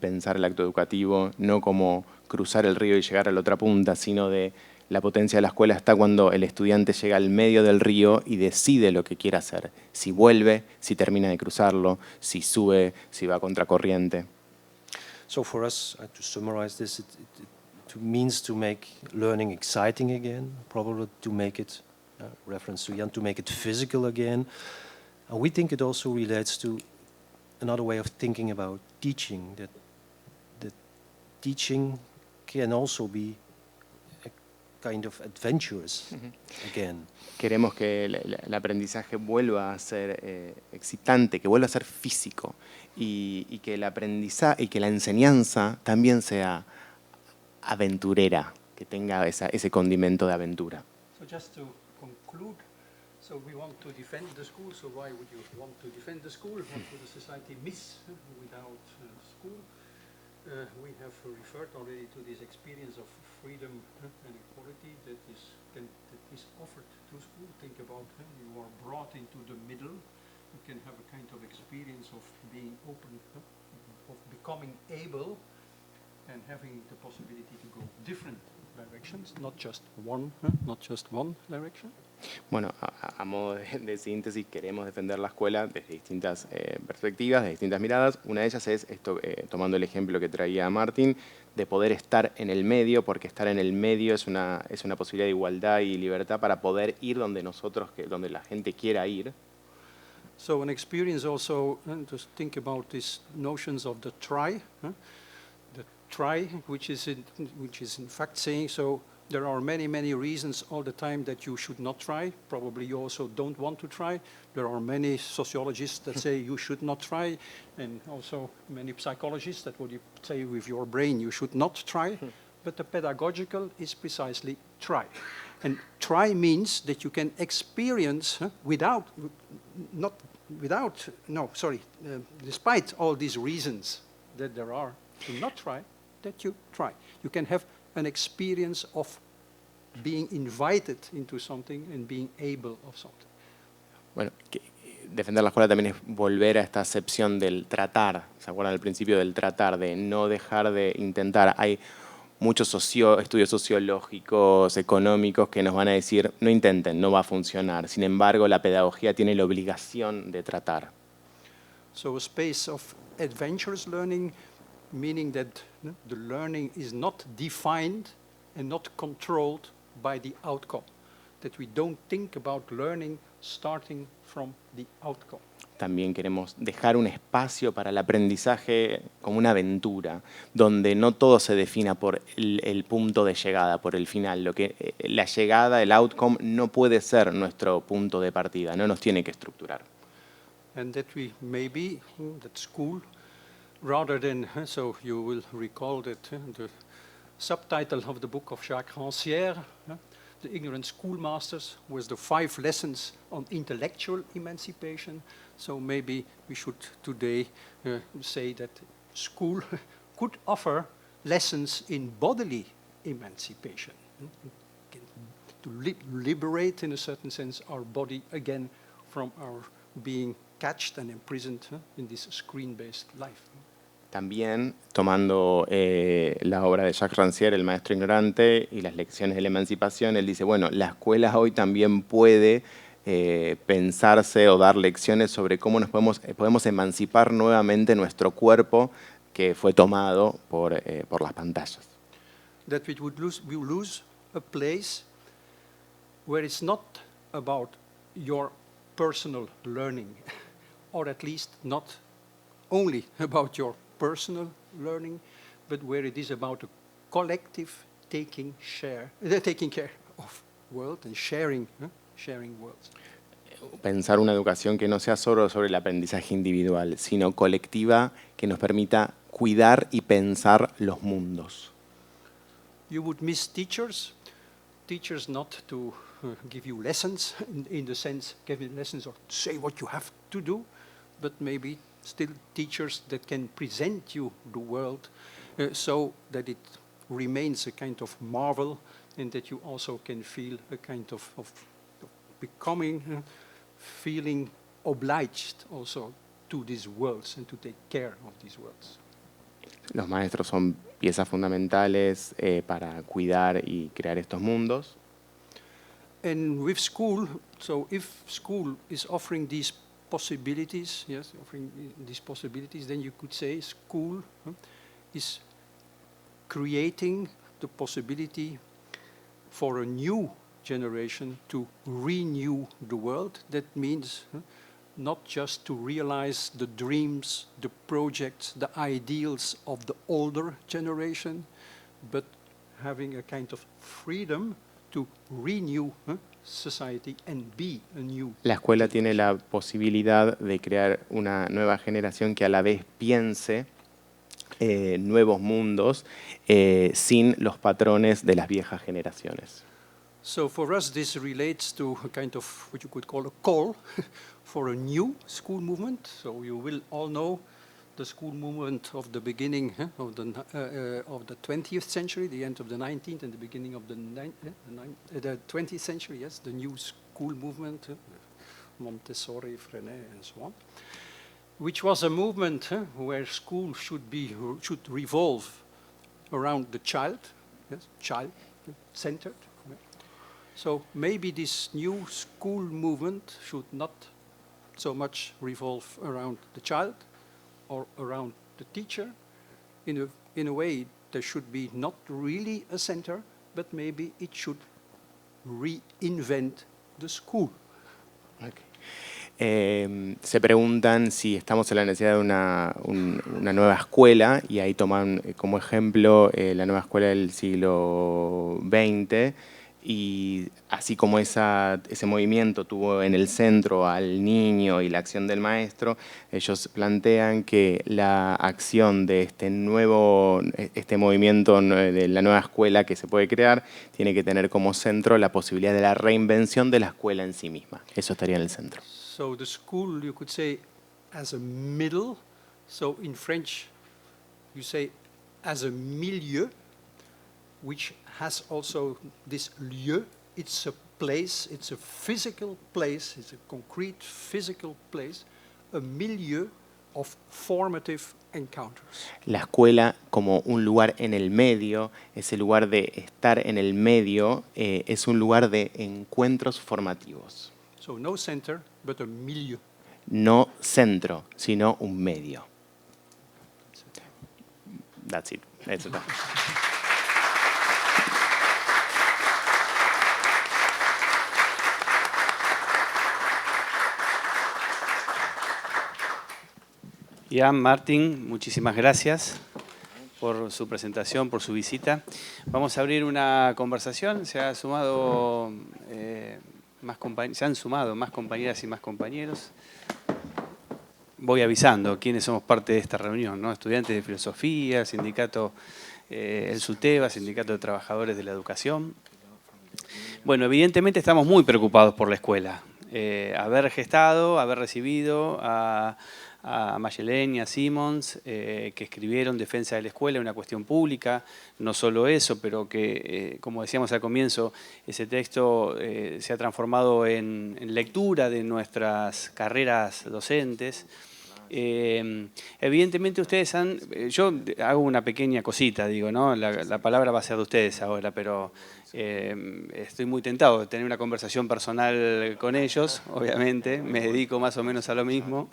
[SPEAKER 3] pensar el acto educativo no como cruzar el río y llegar a la otra punta, sino de la potencia de la escuela está cuando el estudiante llega al medio del río y decide lo que quiere hacer. Si vuelve, si termina de cruzarlo, si sube, si va a contracorriente.
[SPEAKER 4] So for us, to summarize this, it means to make learning exciting again, probably to make it, reference to Jan, to make it physical again. And we think it also relates to another way of thinking about teaching, that teaching can also be a kind of adventurous again.
[SPEAKER 3] Queremos que el aprendizaje vuelva a ser excitante, que vuelva a ser físico y que el aprendizaje y que la enseñanza también sea aventurera, que tenga ese condimento de aventura.
[SPEAKER 2] So just to conclude, so we want to defend the school, so why would you want to defend the school? What would the society miss without school? We have referred already to this experience of freedom and equality that is offered to school. Think about you are brought into the middle. You can have a kind of experience of being open, of becoming able and having the possibility to go different directions, not just one direction.
[SPEAKER 3] Bueno, a modo de síntesis, queremos defender la escuela desde distintas perspectivas, de distintas miradas. Una de ellas es, esto, tomando el ejemplo que traía Martín, de poder estar en el medio, porque estar en el medio es una posibilidad de igualdad y libertad para poder ir donde donde la gente quiera ir.
[SPEAKER 2] So an experience also, just think about these notions of the try. The try, which is in fact saying, so there are many reasons all the time that you should not try. Probably you also don't want to try. There are many sociologists that say you should not try, and also many psychologists that would say with your brain you should not try. But the pedagogical is precisely try. And try means that you can experience despite all these reasons that there are to not try, that you try. You can have an experience of being invited into something and being able of something.
[SPEAKER 3] Bueno, defender la escuela también es volver a esta acepción del tratar. ¿Se acuerdan al principio del tratar, de no dejar de intentar? Hay muchos estudios sociológicos, económicos que nos van a decir no intenten, no va a funcionar. Sin embargo, la pedagogía tiene la obligación de tratar.
[SPEAKER 2] So a space of adventurous learning, meaning that the learning is not defined and not controlled by the outcome. That we don't think about learning starting from the outcome.
[SPEAKER 3] También queremos dejar un espacio para el aprendizaje como una aventura, donde no todo se defina por el punto de llegada, por el final. La llegada, el outcome, no puede ser nuestro punto de partida, no nos tiene que estructurar.
[SPEAKER 2] And that we maybe, that school, rather than, so you will recall that the subtitle of the book of Jacques Rancière, The Ignorant Schoolmasters, was the 5 lessons on intellectual emancipation. So maybe we should today say that school could offer lessons in bodily emancipation, to liberate, in a certain sense, our body again from our being catched and imprisoned in this screen-based life.
[SPEAKER 3] También tomando la obra de Jacques Rancière, El maestro ignorante, y las lecciones de la emancipación, él dice, bueno, la escuela hoy también puede pensarse o dar lecciones sobre cómo nos podemos emancipar nuevamente nuestro cuerpo que fue tomado por las pantallas.
[SPEAKER 2] That we would lose a place where it's not about your personal learning, or at least not only about your personal learning, but where it is about a collective taking care of world and sharing worlds.
[SPEAKER 3] Pensar una educación que no sea solo sobre el aprendizaje individual, sino colectiva, que nos permita cuidar y pensar los mundos.
[SPEAKER 2] You would miss teachers not to give you lessons, in the sense, give you lessons or say what you have to do, but maybe still teachers that can present you the world so that it remains a kind of marvel and that you also can feel a kind of becoming, feeling obliged also to these worlds and to take care of these worlds.
[SPEAKER 3] Los maestros son piezas fundamentales para cuidar y crear estos mundos.
[SPEAKER 2] And with school, so if school is offering these possibilities, then you could say school is creating the possibility for a new generation to renew the world. That means not just to realize the dreams, the projects, the ideals of the older generation, but having a kind of freedom to renew society and be a new.
[SPEAKER 3] La escuela tiene la posibilidad de crear una nueva generación que a la vez piense nuevos mundos sin los patrones de las viejas generaciones.
[SPEAKER 2] So for us, this relates to a kind of what you could call a call for a new school movement. So you will all know the school movement of the beginning of the 20th century, the end of the 19th and the beginning of the 20th century, yes, the new school movement, Montessori, Freinet, and so on, which was a movement where school should revolve around the child, yes, child-centered. So maybe this new school movement should not so much revolve around the child or around the teacher. In a way, there should be not really a center, but maybe it should reinvent the school.
[SPEAKER 3] Okay. Se preguntan si estamos en la necesidad de una nueva escuela, y ahí toman como ejemplo la nueva escuela del siglo XX, y así como ese movimiento tuvo en el centro al niño y la acción del maestro, ellos plantean que la acción de este movimiento de la nueva escuela que se puede crear tiene que tener como centro la posibilidad de la reinvención de la escuela en sí misma. Eso estaría en el centro.
[SPEAKER 2] So the school, you could say, as a middle. So in French, you say as a milieu, which has also this lieu. It's a place, it's a physical place, it's a concrete physical place, a milieu of formative encounters.
[SPEAKER 3] La escuela como un lugar en el medio, ese lugar de estar en el medio, es un lugar de encuentros formativos.
[SPEAKER 2] So no center, but a milieu.
[SPEAKER 3] No centro, sino un medio. That's it. That's it.
[SPEAKER 1] Ian, Martin, muchísimas gracias por su presentación, por su visita. Vamos a abrir una conversación. Se han sumado más compañeras y más compañeros. Voy avisando quiénes somos parte de esta reunión, ¿no? Estudiantes de filosofía, sindicato, el SUTEBA, Sindicato de Trabajadores de la Educación. Bueno, evidentemente estamos muy preocupados por la escuela. Haber gestado, haber recibido a a Mayelen y a Simons, que escribieron Defensa de la Escuela, una cuestión pública. No solo eso, pero que, como decíamos al comienzo, ese texto se ha transformado en lectura de nuestras carreras docentes. Evidentemente ustedes han, yo hago una pequeña cosita, digo, ¿no? La palabra va a ser de ustedes ahora, pero estoy muy tentado de tener una conversación personal con ellos, obviamente, me dedico más o menos a lo mismo.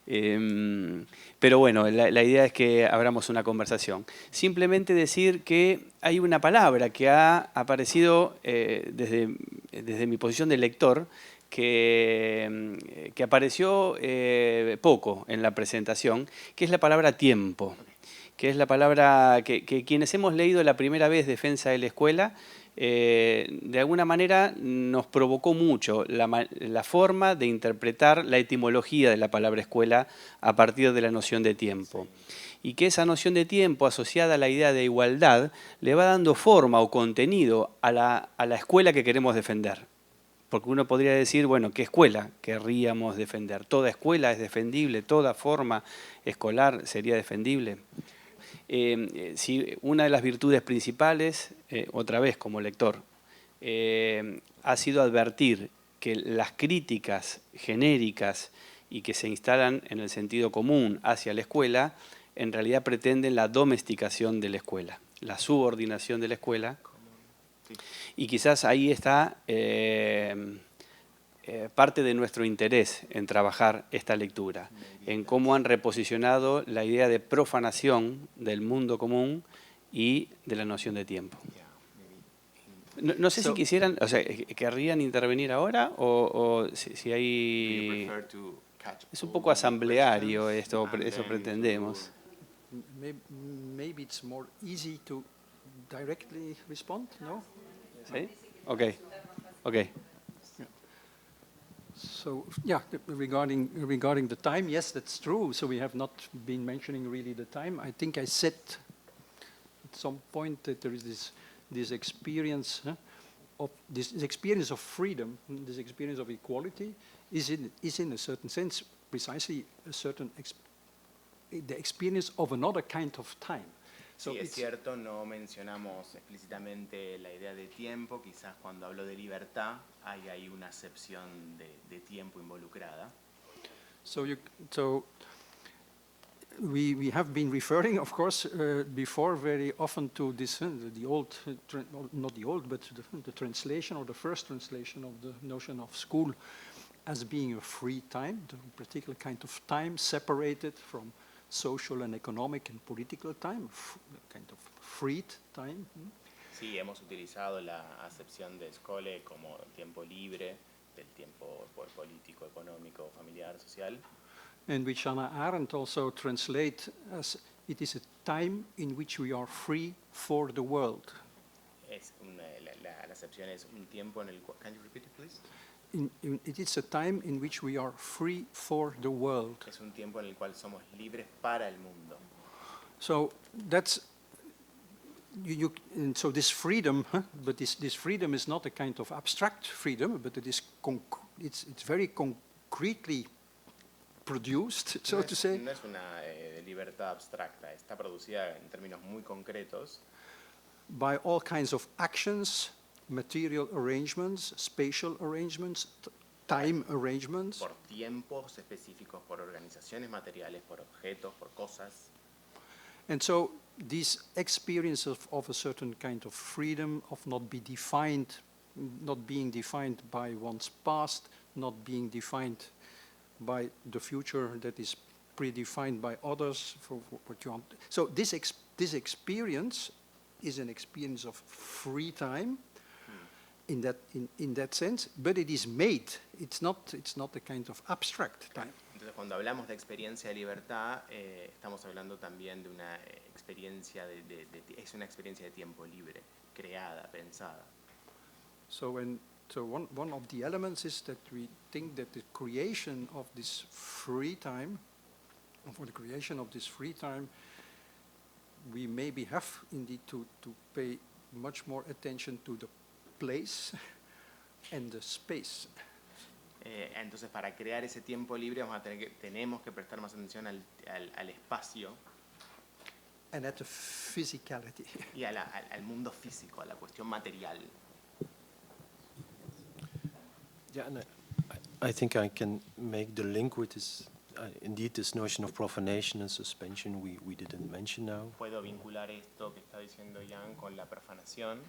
[SPEAKER 1] Pero bueno, la idea es que abramos una conversación. Simplemente decir que hay una palabra que ha aparecido desde mi posición de lector, que apareció poco en la presentación, que es la palabra tiempo, que es la palabra que quienes hemos leído la primera vez Defensa de la Escuela, de alguna manera nos provocó mucho la forma de interpretar la etimología de la palabra escuela a partir de la noción de tiempo. Y que esa noción de tiempo asociada a la idea de igualdad le va dando forma o contenido a la escuela que queremos defender. Porque uno podría decir, bueno, ¿qué escuela querríamos defender? ¿Toda escuela es defendible? ¿Toda forma escolar sería defendible? Si una de las virtudes principales, otra vez como lector, ha sido advertir que las críticas genéricas y que se instalan en el sentido común hacia la escuela, en realidad pretenden la domesticación de la escuela, la subordinación de la escuela. Y quizás ahí está parte de nuestro interés en trabajar esta lectura, en cómo han reposicionado la idea de profanación del mundo común y de la noción de tiempo. No sé si quisieran, o sea, ¿querrían intervenir ahora o si hay... Es un poco asambleario esto, eso pretendemos.
[SPEAKER 2] Maybe it's more easy to directly respond, no?
[SPEAKER 1] ¿Sí? Okay. Okay.
[SPEAKER 2] So yeah, regarding the time, yes, that's true. So we have not been mentioning really the time. I think I said at some point that there is this experience of this experience of freedom, this experience of equality, is in a certain sense precisely a certain the experience of another kind of time. So
[SPEAKER 3] sí, es cierto, no mencionamos explícitamente la idea de tiempo, quizás cuando hablo de libertad hay ahí una acepción de tiempo involucrada.
[SPEAKER 2] So we have been referring, of course, before very often to this, the old, not the old, but the translation or the first translation of the notion of school as being a free time, a particular kind of time separated from social and economic and political time, kind of freed time.
[SPEAKER 3] Sí, hemos utilizado la acepción de Skole como tiempo libre, del tiempo político, económico, familiar, social.
[SPEAKER 2] And which Hannah Arendt also translates as it is a time in which we are free for the world.
[SPEAKER 3] La acepción es un tiempo en el cual, can you repeat it, please?
[SPEAKER 2] It is a time in which we are free for the world.
[SPEAKER 3] Es un tiempo en el cual somos libres para el mundo.
[SPEAKER 2] So that's so this freedom, but this freedom is not a kind of abstract freedom, but it is it's very concretely produced, so to say.
[SPEAKER 3] No es una libertad abstracta, está producida en términos muy concretos.
[SPEAKER 2] By all kinds of actions, material arrangements, spatial arrangements, time arrangements.
[SPEAKER 3] Por tiempos específicos, por organizaciones materiales, por objetos, por cosas.
[SPEAKER 2] And so this experience of a certain kind of freedom, of not being defined by one's past, not being defined by the future that is predefined by others for what you want. So this experience is an experience of free time in that sense, but it is made. It's not a kind of abstract time.
[SPEAKER 3] Entonces, cuando hablamos de experiencia de libertad, estamos hablando también de una experiencia es una experiencia de tiempo libre, creada, pensada.
[SPEAKER 2] So one of the elements is that we think that the creation of this free time, we maybe have indeed to pay much more attention to the place and the space.
[SPEAKER 3] Entonces, para crear ese tiempo libre tenemos que prestar más atención al espacio
[SPEAKER 2] and at the physicality.
[SPEAKER 3] y al mundo físico, a la cuestión material.
[SPEAKER 4] Yeah, and I think I can make the link with this, indeed, this notion of profanation and suspension we didn't mention now,
[SPEAKER 3] Puedo vincular esto que está diciendo Jan con la profanación,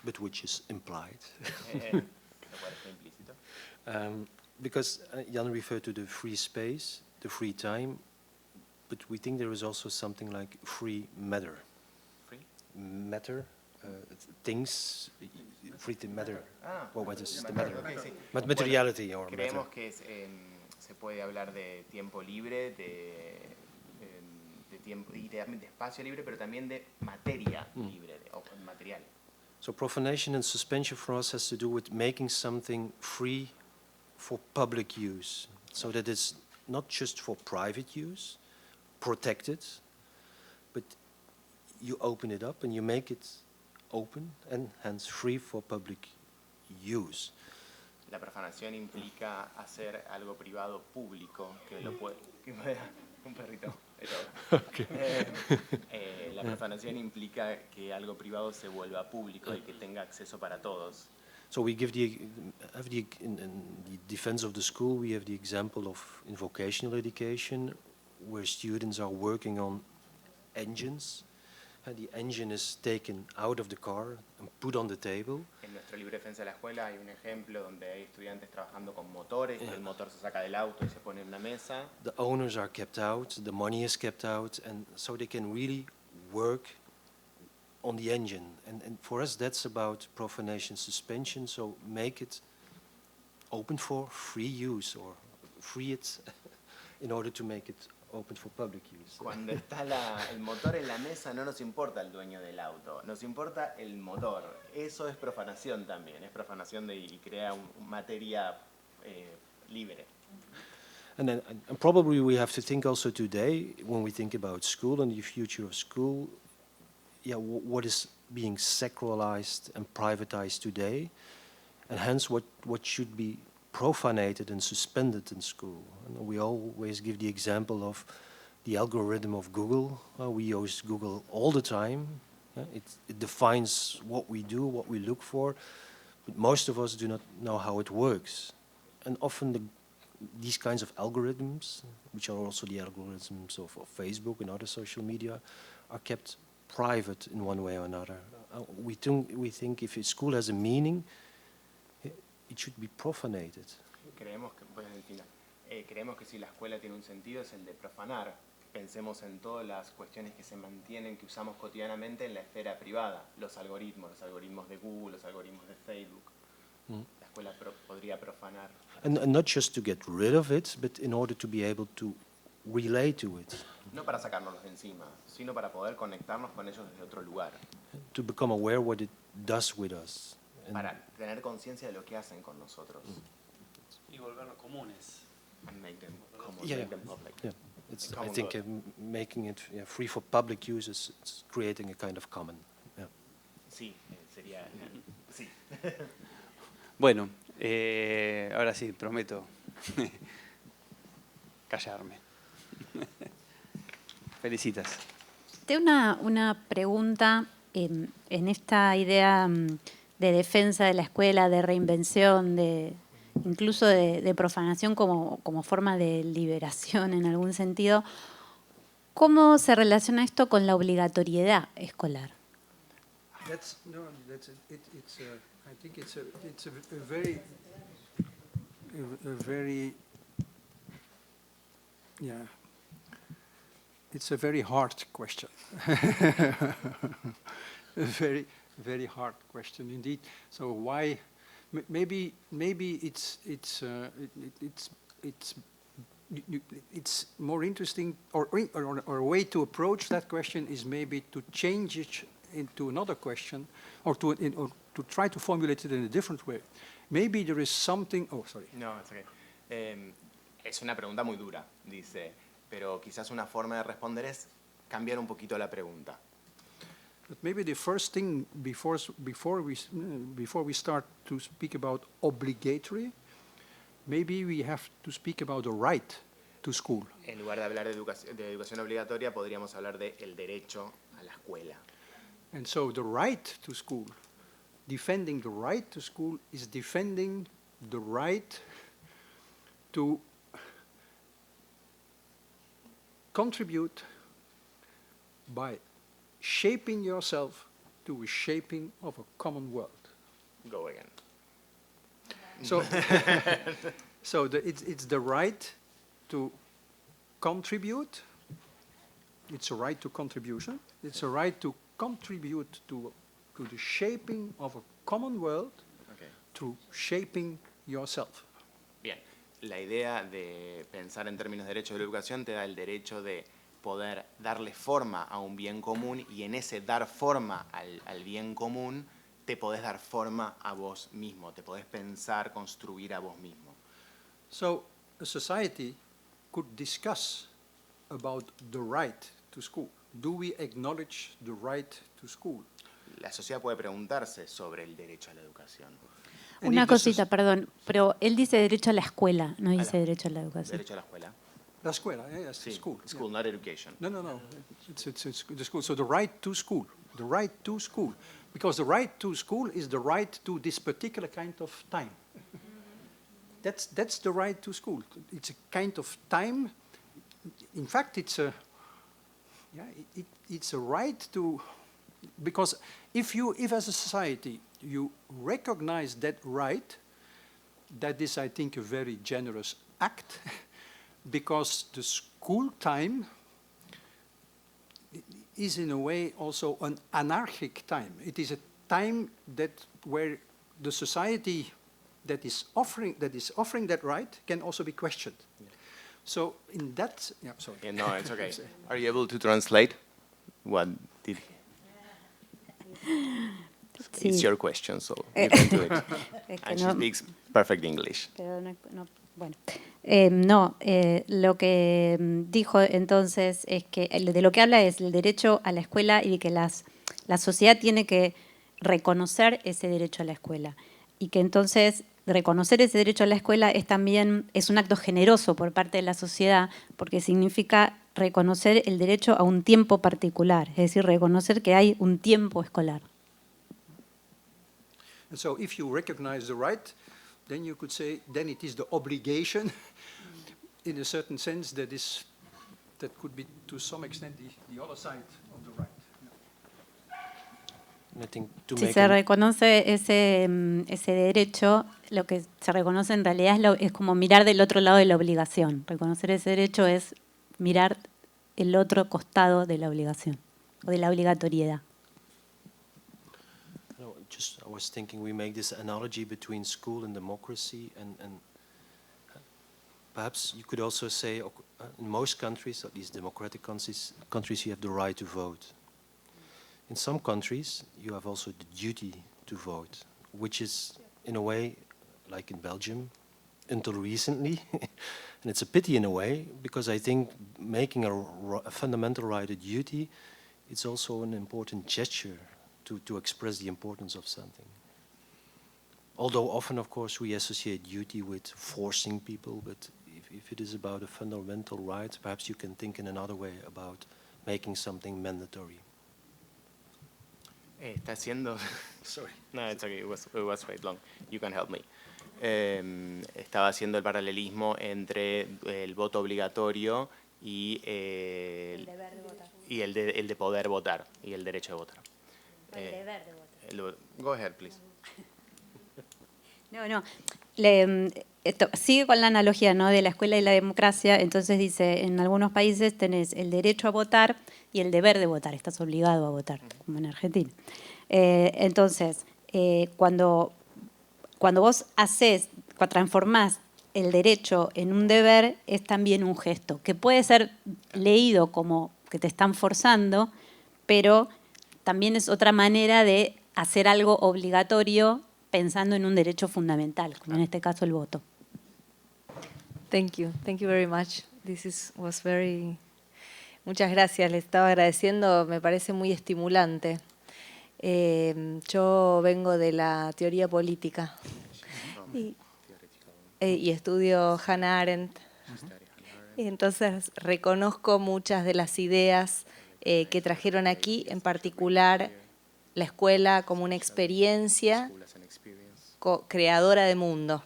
[SPEAKER 4] but which is implied.
[SPEAKER 3] lo cual está implícito.
[SPEAKER 4] Because Jan referred to the free space, the free time, but we think there is also something like free matter.
[SPEAKER 3] Free?
[SPEAKER 4] Matter, things, free to matter.
[SPEAKER 3] Ah,
[SPEAKER 4] What is the matter?
[SPEAKER 3] ok, sí.
[SPEAKER 4] Materiality or
[SPEAKER 3] Creemos
[SPEAKER 4] matter.
[SPEAKER 3] que se puede hablar de tiempo libre, de tiempo y de espacio libre, pero también de materia libre, o material.
[SPEAKER 4] So profanation and suspension for us has to do with making something free for public use, so that it's not just for private use, protected, but you open it up and you make it open and hence free for public use.
[SPEAKER 3] La profanación implica hacer algo privado público, que lo puede... un perrito. La profanación implica que algo privado se vuelva público y que tenga acceso para todos.
[SPEAKER 4] So we give in the defense of the school, we have the example of in vocational education, where students are working on engines, and the engine is taken out of the car and put on the table.
[SPEAKER 3] En nuestro libro de defensa de la escuela hay un ejemplo donde hay estudiantes trabajando con motores, el motor se saca del auto y se pone en una mesa.
[SPEAKER 4] The owners are kept out, the money is kept out, and so they can really work on the engine. And for us, that's about profanation suspension, so make it open for free use, or free it in order to make it open for public use.
[SPEAKER 3] Cuando está el motor en la mesa no nos importa el dueño del auto, nos importa el motor. Eso es profanación también, es profanación y crea materia libre.
[SPEAKER 4] And probably we have to think also today, when we think about school and the future of school, what is being sacralized and privatized today, and hence what should be profanated and suspended in school. And we always give the example of the algorithm of Google. We use Google all the time. It defines what we do, what we look for, but most of us do not know how it works. And often these kinds of algorithms, which are also the algorithms of Facebook and other social media, are kept private in one way or another. We think if a school has a meaning, it should be profanated.
[SPEAKER 3] Creemos que si la escuela tiene un sentido es el de profanar. Pensemos en todas las cuestiones que se mantienen, que usamos cotidianamente en la esfera privada. Los algoritmos de Google, los algoritmos de Facebook. La escuela podría profanar.
[SPEAKER 4] And not just to get rid of it, but in order to be able to relate to it.
[SPEAKER 3] No para sacárnoslos de encima, sino para poder conectarnos con ellos desde otro lugar.
[SPEAKER 4] To become aware what it does with us.
[SPEAKER 3] Para tener conciencia de lo que hacen con nosotros.
[SPEAKER 1] Y volvernos comunes.
[SPEAKER 3] And make them public.
[SPEAKER 4] Yeah. I think making it free for public use is it's creating a kind of common. Yeah.
[SPEAKER 3] Sí, sería... sí.
[SPEAKER 1] Bueno, ahora sí, prometo callarme. Felicitas.
[SPEAKER 5] Tengo una pregunta en esta idea de defensa de la escuela, de reinvención, incluso de profanación como forma de liberación en algún sentido. ¿Cómo se relaciona esto con la obligatoriedad escolar?
[SPEAKER 2] I think it's a very hard question. A very, very hard question indeed. So why? Maybe it's more interesting, or a way to approach that question is maybe to change it into another question, or to try to formulate it in a different way. Maybe there is something. Oh, sorry.
[SPEAKER 3] No, it's okay. Es una pregunta muy dura, dice, pero quizás una forma de responder es cambiar un poquito la pregunta.
[SPEAKER 2] But maybe the first thing before we start to speak about obligatory, maybe we have to speak about the right to school.
[SPEAKER 3] En lugar de hablar de educación obligatoria, podríamos hablar de el derecho a la escuela.
[SPEAKER 2] And so the right to school, defending the right to school is defending the right to contribute by shaping yourself to a shaping of a common world.
[SPEAKER 3] Go again.
[SPEAKER 2] So, it's the right to contribute. It's a right to contribution. It's a right to contribute to the shaping of a common world,
[SPEAKER 3] Okay.
[SPEAKER 2] to shaping yourself.
[SPEAKER 3] Bien, la idea de pensar en términos de derecho de la educación te da el derecho de poder darle forma a un bien común y en ese dar forma al bien común te podés dar forma a vos mismo, te podés pensar, construir a vos mismo.
[SPEAKER 2] So a society could discuss about the right to school. Do we acknowledge the right to school?
[SPEAKER 3] La sociedad puede preguntarse sobre el derecho a la educación.
[SPEAKER 2] And
[SPEAKER 5] Una
[SPEAKER 2] if the
[SPEAKER 5] cosita, perdón, pero él dice derecho a la escuela, no
[SPEAKER 3] la-
[SPEAKER 5] dice derecho a la educación.
[SPEAKER 3] Derecho a la escuela.
[SPEAKER 2] La escuela, yes,
[SPEAKER 3] Sí,
[SPEAKER 2] school.
[SPEAKER 3] school,
[SPEAKER 2] yeah.
[SPEAKER 3] not education.
[SPEAKER 2] No. It's the school. So the right to school. The right to school. Because the right to school is the right to this particular kind of time. That's the right to school. It's a kind of time. In fact, it's a right to, because if as a society you recognize that right, that is, I think, a very generous act, because the school time is in a way also an anarchic time. It is a time where the society that is offering that right can also be questioned.
[SPEAKER 3] Yeah.
[SPEAKER 2] So in that, yeah, sorry.
[SPEAKER 3] Yeah, no, it's okay. Are you able to translate what did
[SPEAKER 5] Sí.
[SPEAKER 3] It's your question, so you can do it.
[SPEAKER 5] Es que
[SPEAKER 3] And she
[SPEAKER 5] no-
[SPEAKER 3] speaks perfect English.
[SPEAKER 5] Pero bueno, lo que dijo entonces es que de lo que habla es el derecho a la escuela y de que la sociedad tiene que reconocer ese derecho a la escuela y que entonces reconocer ese derecho a la escuela es un acto generoso por parte de la sociedad porque significa reconocer el derecho a un tiempo particular, es decir, reconocer que hay un tiempo escolar.
[SPEAKER 2] And so if you recognize the right, then you could say, then it is the obligation, in a certain sense, that could be to some extent the other side of the right.
[SPEAKER 4] And I think to
[SPEAKER 5] Si
[SPEAKER 4] make
[SPEAKER 5] se
[SPEAKER 4] an-
[SPEAKER 5] reconoce ese derecho, lo que se reconoce en realidad es como mirar del otro lado de la obligación. Reconocer ese derecho es mirar el otro costado de la obligación o de la obligatoriedad.
[SPEAKER 4] No, I was thinking we make this analogy between school and democracy, and perhaps you could also say in most countries, at least democratic countries, you have the right to vote. In some countries, you have also the duty to vote, which is, in a way, like in Belgium, until recently. And it's a pity in a way, because I think making a fundamental right a duty, it's also an important gesture to express the importance of something. Although often, of course, we associate duty with forcing people, but if it is about a fundamental right, perhaps you can think in another way about making something mandatory.
[SPEAKER 3] Está haciendo...
[SPEAKER 2] Sorry.
[SPEAKER 3] No, it's okay, it was quite long. You can help me. Estaba haciendo el paralelismo entre el voto obligatorio y el de poder votar y el derecho de votar. Go ahead, please.
[SPEAKER 5] No. Esto sigue con la analogía, ¿no?, de la escuela y la democracia. Entonces dice, en algunos países tenés el derecho a votar y el deber de votar. Estás obligado a votar, como en Argentina. Entonces, cuando vos transformás el derecho en un deber, es también un gesto, que puede ser leído como que te están forzando, pero también es otra manera de hacer algo obligatorio pensando en un derecho fundamental, como en este caso el voto.
[SPEAKER 6] Thank you very much. Was very. Muchas gracias, le estaba agradeciendo, me parece muy estimulante. Yo vengo de la teoría política. y estudio Hannah Arendt. Y entonces reconozco muchas de las ideas que trajeron aquí, en particular la escuela como una experiencia creadora de mundo.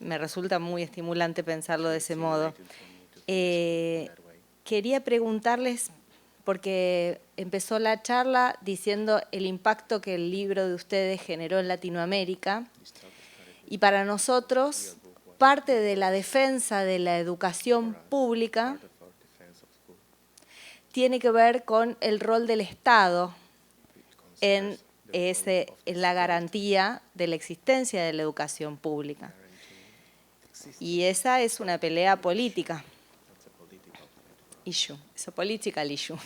[SPEAKER 6] Me resulta muy estimulante pensarlo de ese modo. Quería preguntarles, porque empezó la charla diciendo el impacto que el libro de ustedes generó en Latinoamérica, y para nosotros parte de la defensa de la educación pública tiene que ver con el rol del Estado en la garantía de la existencia de la educación pública. Y esa es una pelea política. Issue, es a political issue.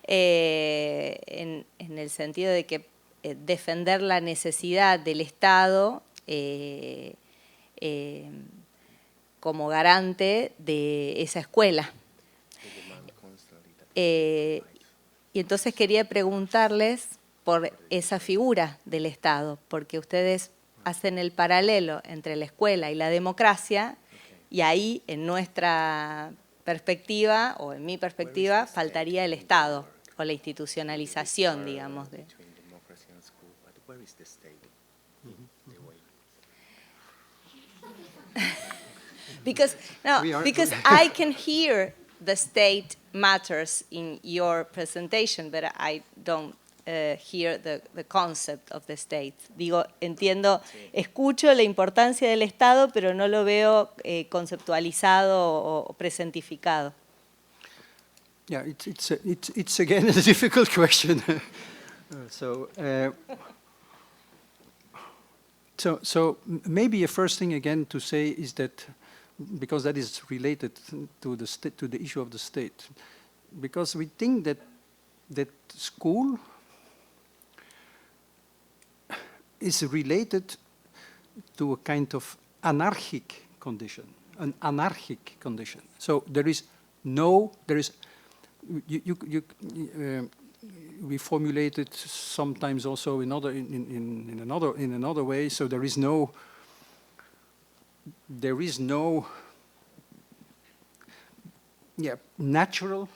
[SPEAKER 6] En el sentido de que defender la necesidad del Estado como garante de esa escuela. Y entonces quería preguntarles por esa figura del Estado, porque ustedes hacen el paralelo entre la escuela y la democracia, y ahí en nuestra perspectiva, o en mi perspectiva, faltaría el Estado, o la institucionalización, digamos. Because I can hear the state matters in your presentation, but I don't hear the concept of the state. Digo, entiendo, escucho la importancia del Estado, pero no lo veo conceptualizado o presentificado.
[SPEAKER 2] Yeah, it's again a difficult question. So maybe a first thing again to say is that, because that is related to the issue of the state, because we think that school is related to a kind of anarchic condition, an anarchic condition. So we formulate it sometimes also in another way. So there is no natural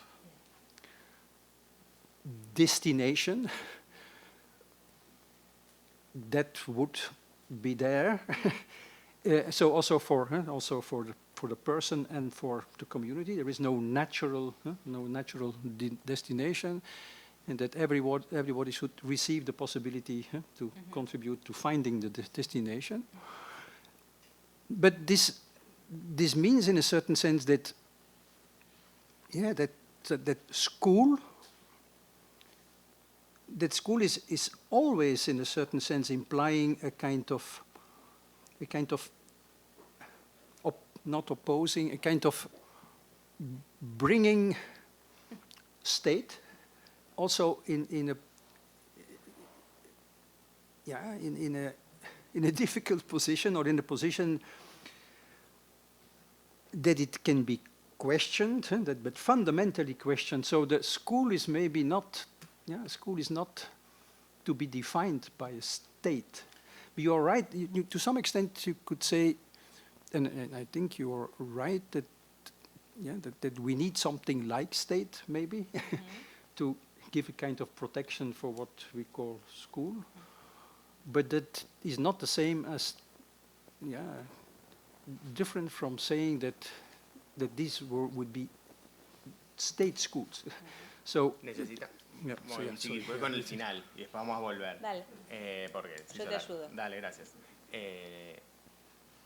[SPEAKER 2] destination that would be there. So also for the person and for the community, there is no natural destination, and that everybody should receive the possibility to contribute to finding the destination. But this means, in a certain sense, that school is always, in a certain sense, implying a kind of not opposing, a kind of bringing state also in a difficult position, or in a position that it can be questioned, but fundamentally questioned. So the school is maybe not, school is not to be defined by a state. But you're right, to some extent you could say, and I think you're right, that that we need something like state, maybe, to give a kind of protection for what we call school. But that is not the same as, different from saying that these would be state schools. So
[SPEAKER 3] Necesita.
[SPEAKER 2] Yeah,
[SPEAKER 3] Bueno, sí, voy con el final y después vamos a volver.
[SPEAKER 6] Dale.
[SPEAKER 3] Porque
[SPEAKER 6] Yo te ayudo.
[SPEAKER 3] Dale, gracias.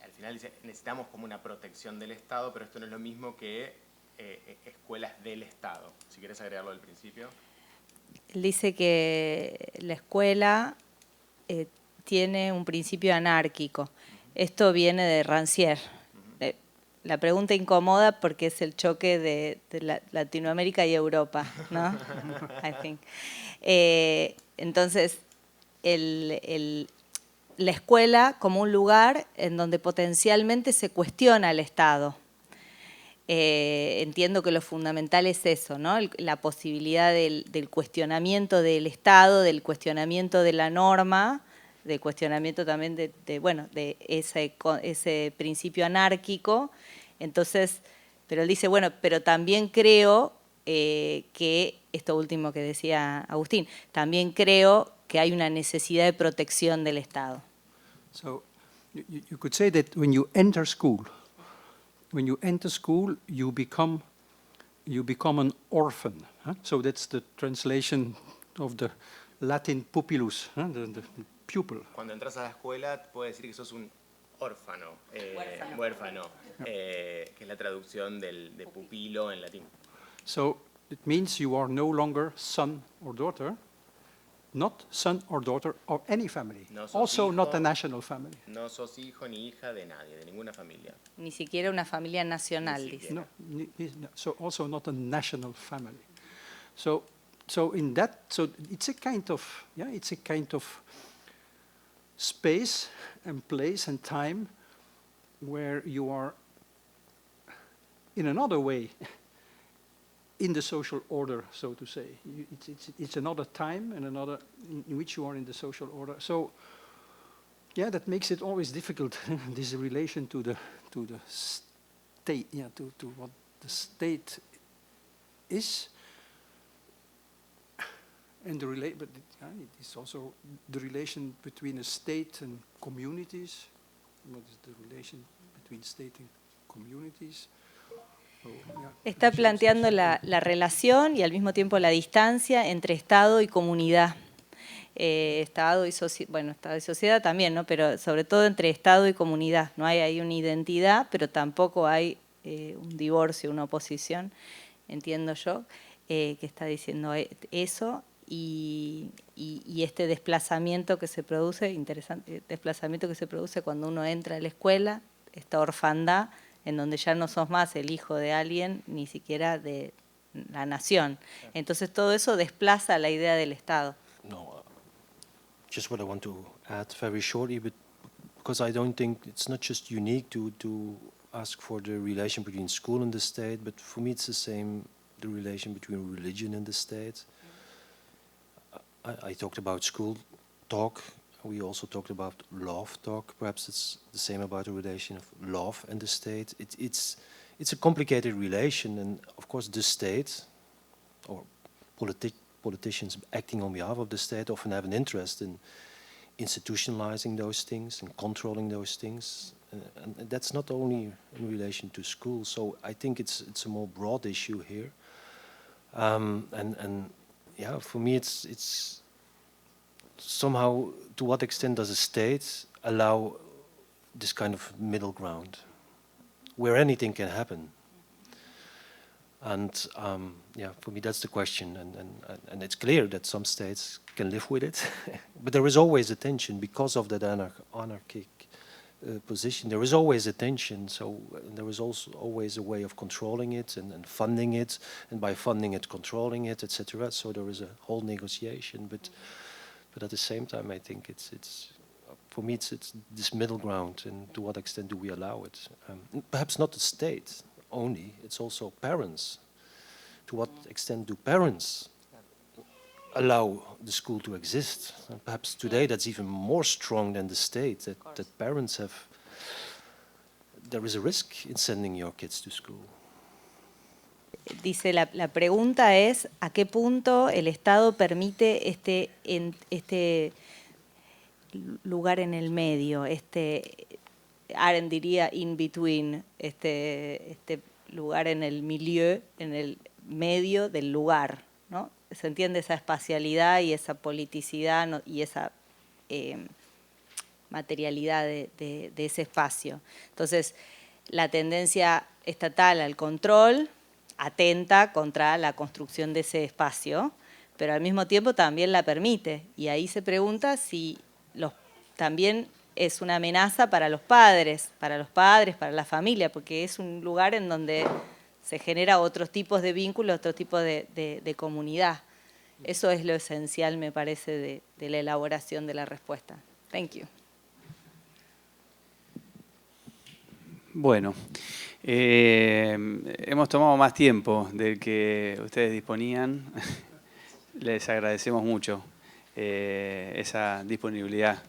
[SPEAKER 3] Al final dice, necesitamos como una protección del Estado, pero esto no es lo mismo que escuelas del Estado. Si quieres agregarlo al principio.
[SPEAKER 6] Él dice que la escuela tiene un principio anárquico. Esto viene de Rancière. La pregunta incomoda porque es el choque de Latinoamérica y Europa, ¿no? I think. Entonces, la escuela como un lugar en donde potencialmente se cuestiona al Estado. Entiendo que lo fundamental es eso, ¿no? La posibilidad del cuestionamiento del Estado, del cuestionamiento de la norma, de cuestionamiento también de ese principio anárquico. Entonces, pero él dice, bueno, pero también creo que, esto último que decía Agustín, también creo que hay una necesidad de protección del Estado.
[SPEAKER 2] So you could say that when you enter school, you become an orphan. Huh? So that's the translation of the Latin pupillus, huh? the pupil.
[SPEAKER 3] Cuando entras a la escuela, puedes decir que sos un órfano, huérfano, que es la traducción de pupilo en latín.
[SPEAKER 2] So it means you are no longer son or daughter, not son or daughter of any family.
[SPEAKER 3] No sos
[SPEAKER 2] Also
[SPEAKER 3] hijo,
[SPEAKER 2] not a national family.
[SPEAKER 3] No sos hijo ni hija de nadie, de ninguna familia.
[SPEAKER 6] Ni siquiera una familia nacional,
[SPEAKER 3] Ni
[SPEAKER 6] dice.
[SPEAKER 3] siquiera.
[SPEAKER 2] No, so also not a national family. So in that, so it's a kind of space and place and time where you are in another way in the social order, so to say. It's another time and another in which you are in the social order. So yeah, that makes it always difficult, this relation to the state, to what the state is. And but it is also the relation between a state and communities. What is the relation between state and communities?
[SPEAKER 6] Está planteando la relación y al mismo tiempo la distancia entre Estado y comunidad. Estado y sociedad también, ¿no? Pero sobre todo entre Estado y comunidad. No hay ahí una identidad, pero tampoco hay un divorcio, una oposición, entiendo yo, que está diciendo eso. Y este desplazamiento que se produce, interesante, desplazamiento que se produce cuando uno entra a la escuela, esta orfandad, en donde ya no sos más el hijo de alguien, ni siquiera de la nación. Entonces todo eso desplaza la idea del Estado.
[SPEAKER 4] No, just what I want to add very shortly, but because I don't think it's not just unique to ask for the relation between school and the state, but for me it's the same, the relation between religion and the state. I talked about school talk. We also talked about love talk. Perhaps it's the same about the relation of love and the state. It's a complicated relation, and of course the state, or politicians acting on behalf of the state, often have an interest in institutionalizing those things and controlling those things. And that's not only in relation to school. So I think it's a more broad issue here. And yeah, for me it's somehow, to what extent does a state allow this kind of middle ground where anything can happen? And yeah, for me that's the question, and it's clear that some states can live with it, but there is always a tension because of that anarchic position. There is always a tension, so there is also always a way of controlling it and funding it, and by funding it, controlling it, etc. So there is a whole negotiation, but at the same time, I think it's for me it's this middle ground, and to what extent do we allow it? Perhaps not the state only; it's also parents. To what extent do parents allow the school to exist? And perhaps today that's even more strong than the state, that parents have, there is a risk in sending your kids to school.
[SPEAKER 6] Dice, la pregunta es, ¿a qué punto el Estado permite este lugar en el medio, Arendt diría in between, este lugar en el milieu, en el medio del lugar, ¿no? Se entiende esa espacialidad y esa politicidad, ¿no? Y esa materialidad de ese espacio. Entonces, la tendencia estatal al control atenta contra la construcción de ese espacio, pero al mismo tiempo también la permite. Y ahí se pregunta si también es una amenaza para los padres, para la familia, porque es un lugar en donde se genera otros tipos de vínculos, otro tipo de comunidad. Eso es lo esencial, me parece, de la elaboración de la respuesta. Thank you.
[SPEAKER 1] Bueno, hemos tomado más tiempo del que ustedes disponían. Les agradecemos mucho esa disponibilidad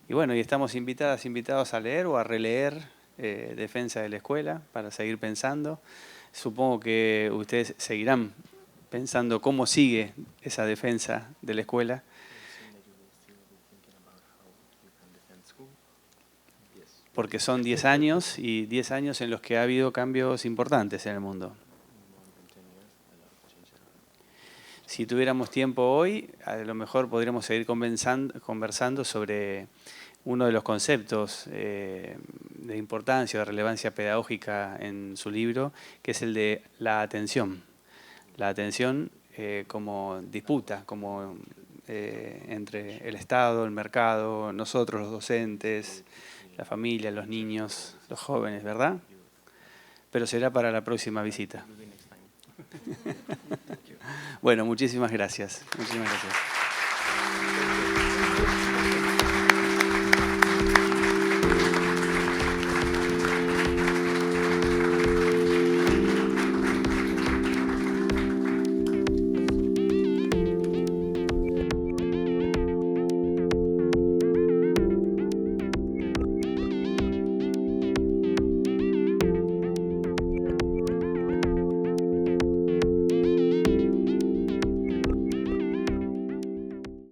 [SPEAKER 1] Y bueno, y estamos invitados a leer o a releer Defensa de la Escuela para seguir pensando. Supongo que ustedes seguirán pensando cómo sigue esa defensa de la escuela. Porque son 10 años y 10 años en los que ha habido cambios importantes en el mundo. Si tuviéramos tiempo hoy, a lo mejor podríamos seguir conversando sobre uno de los conceptos de importancia o de relevancia pedagógica en su libro, que es el de la atención. La atención como disputa, como entre el Estado, el mercado, nosotros los docentes, la familia, los niños, los jóvenes, ¿verdad? Pero será para la próxima visita. Bueno, muchísimas gracias. Muchísimas gracias.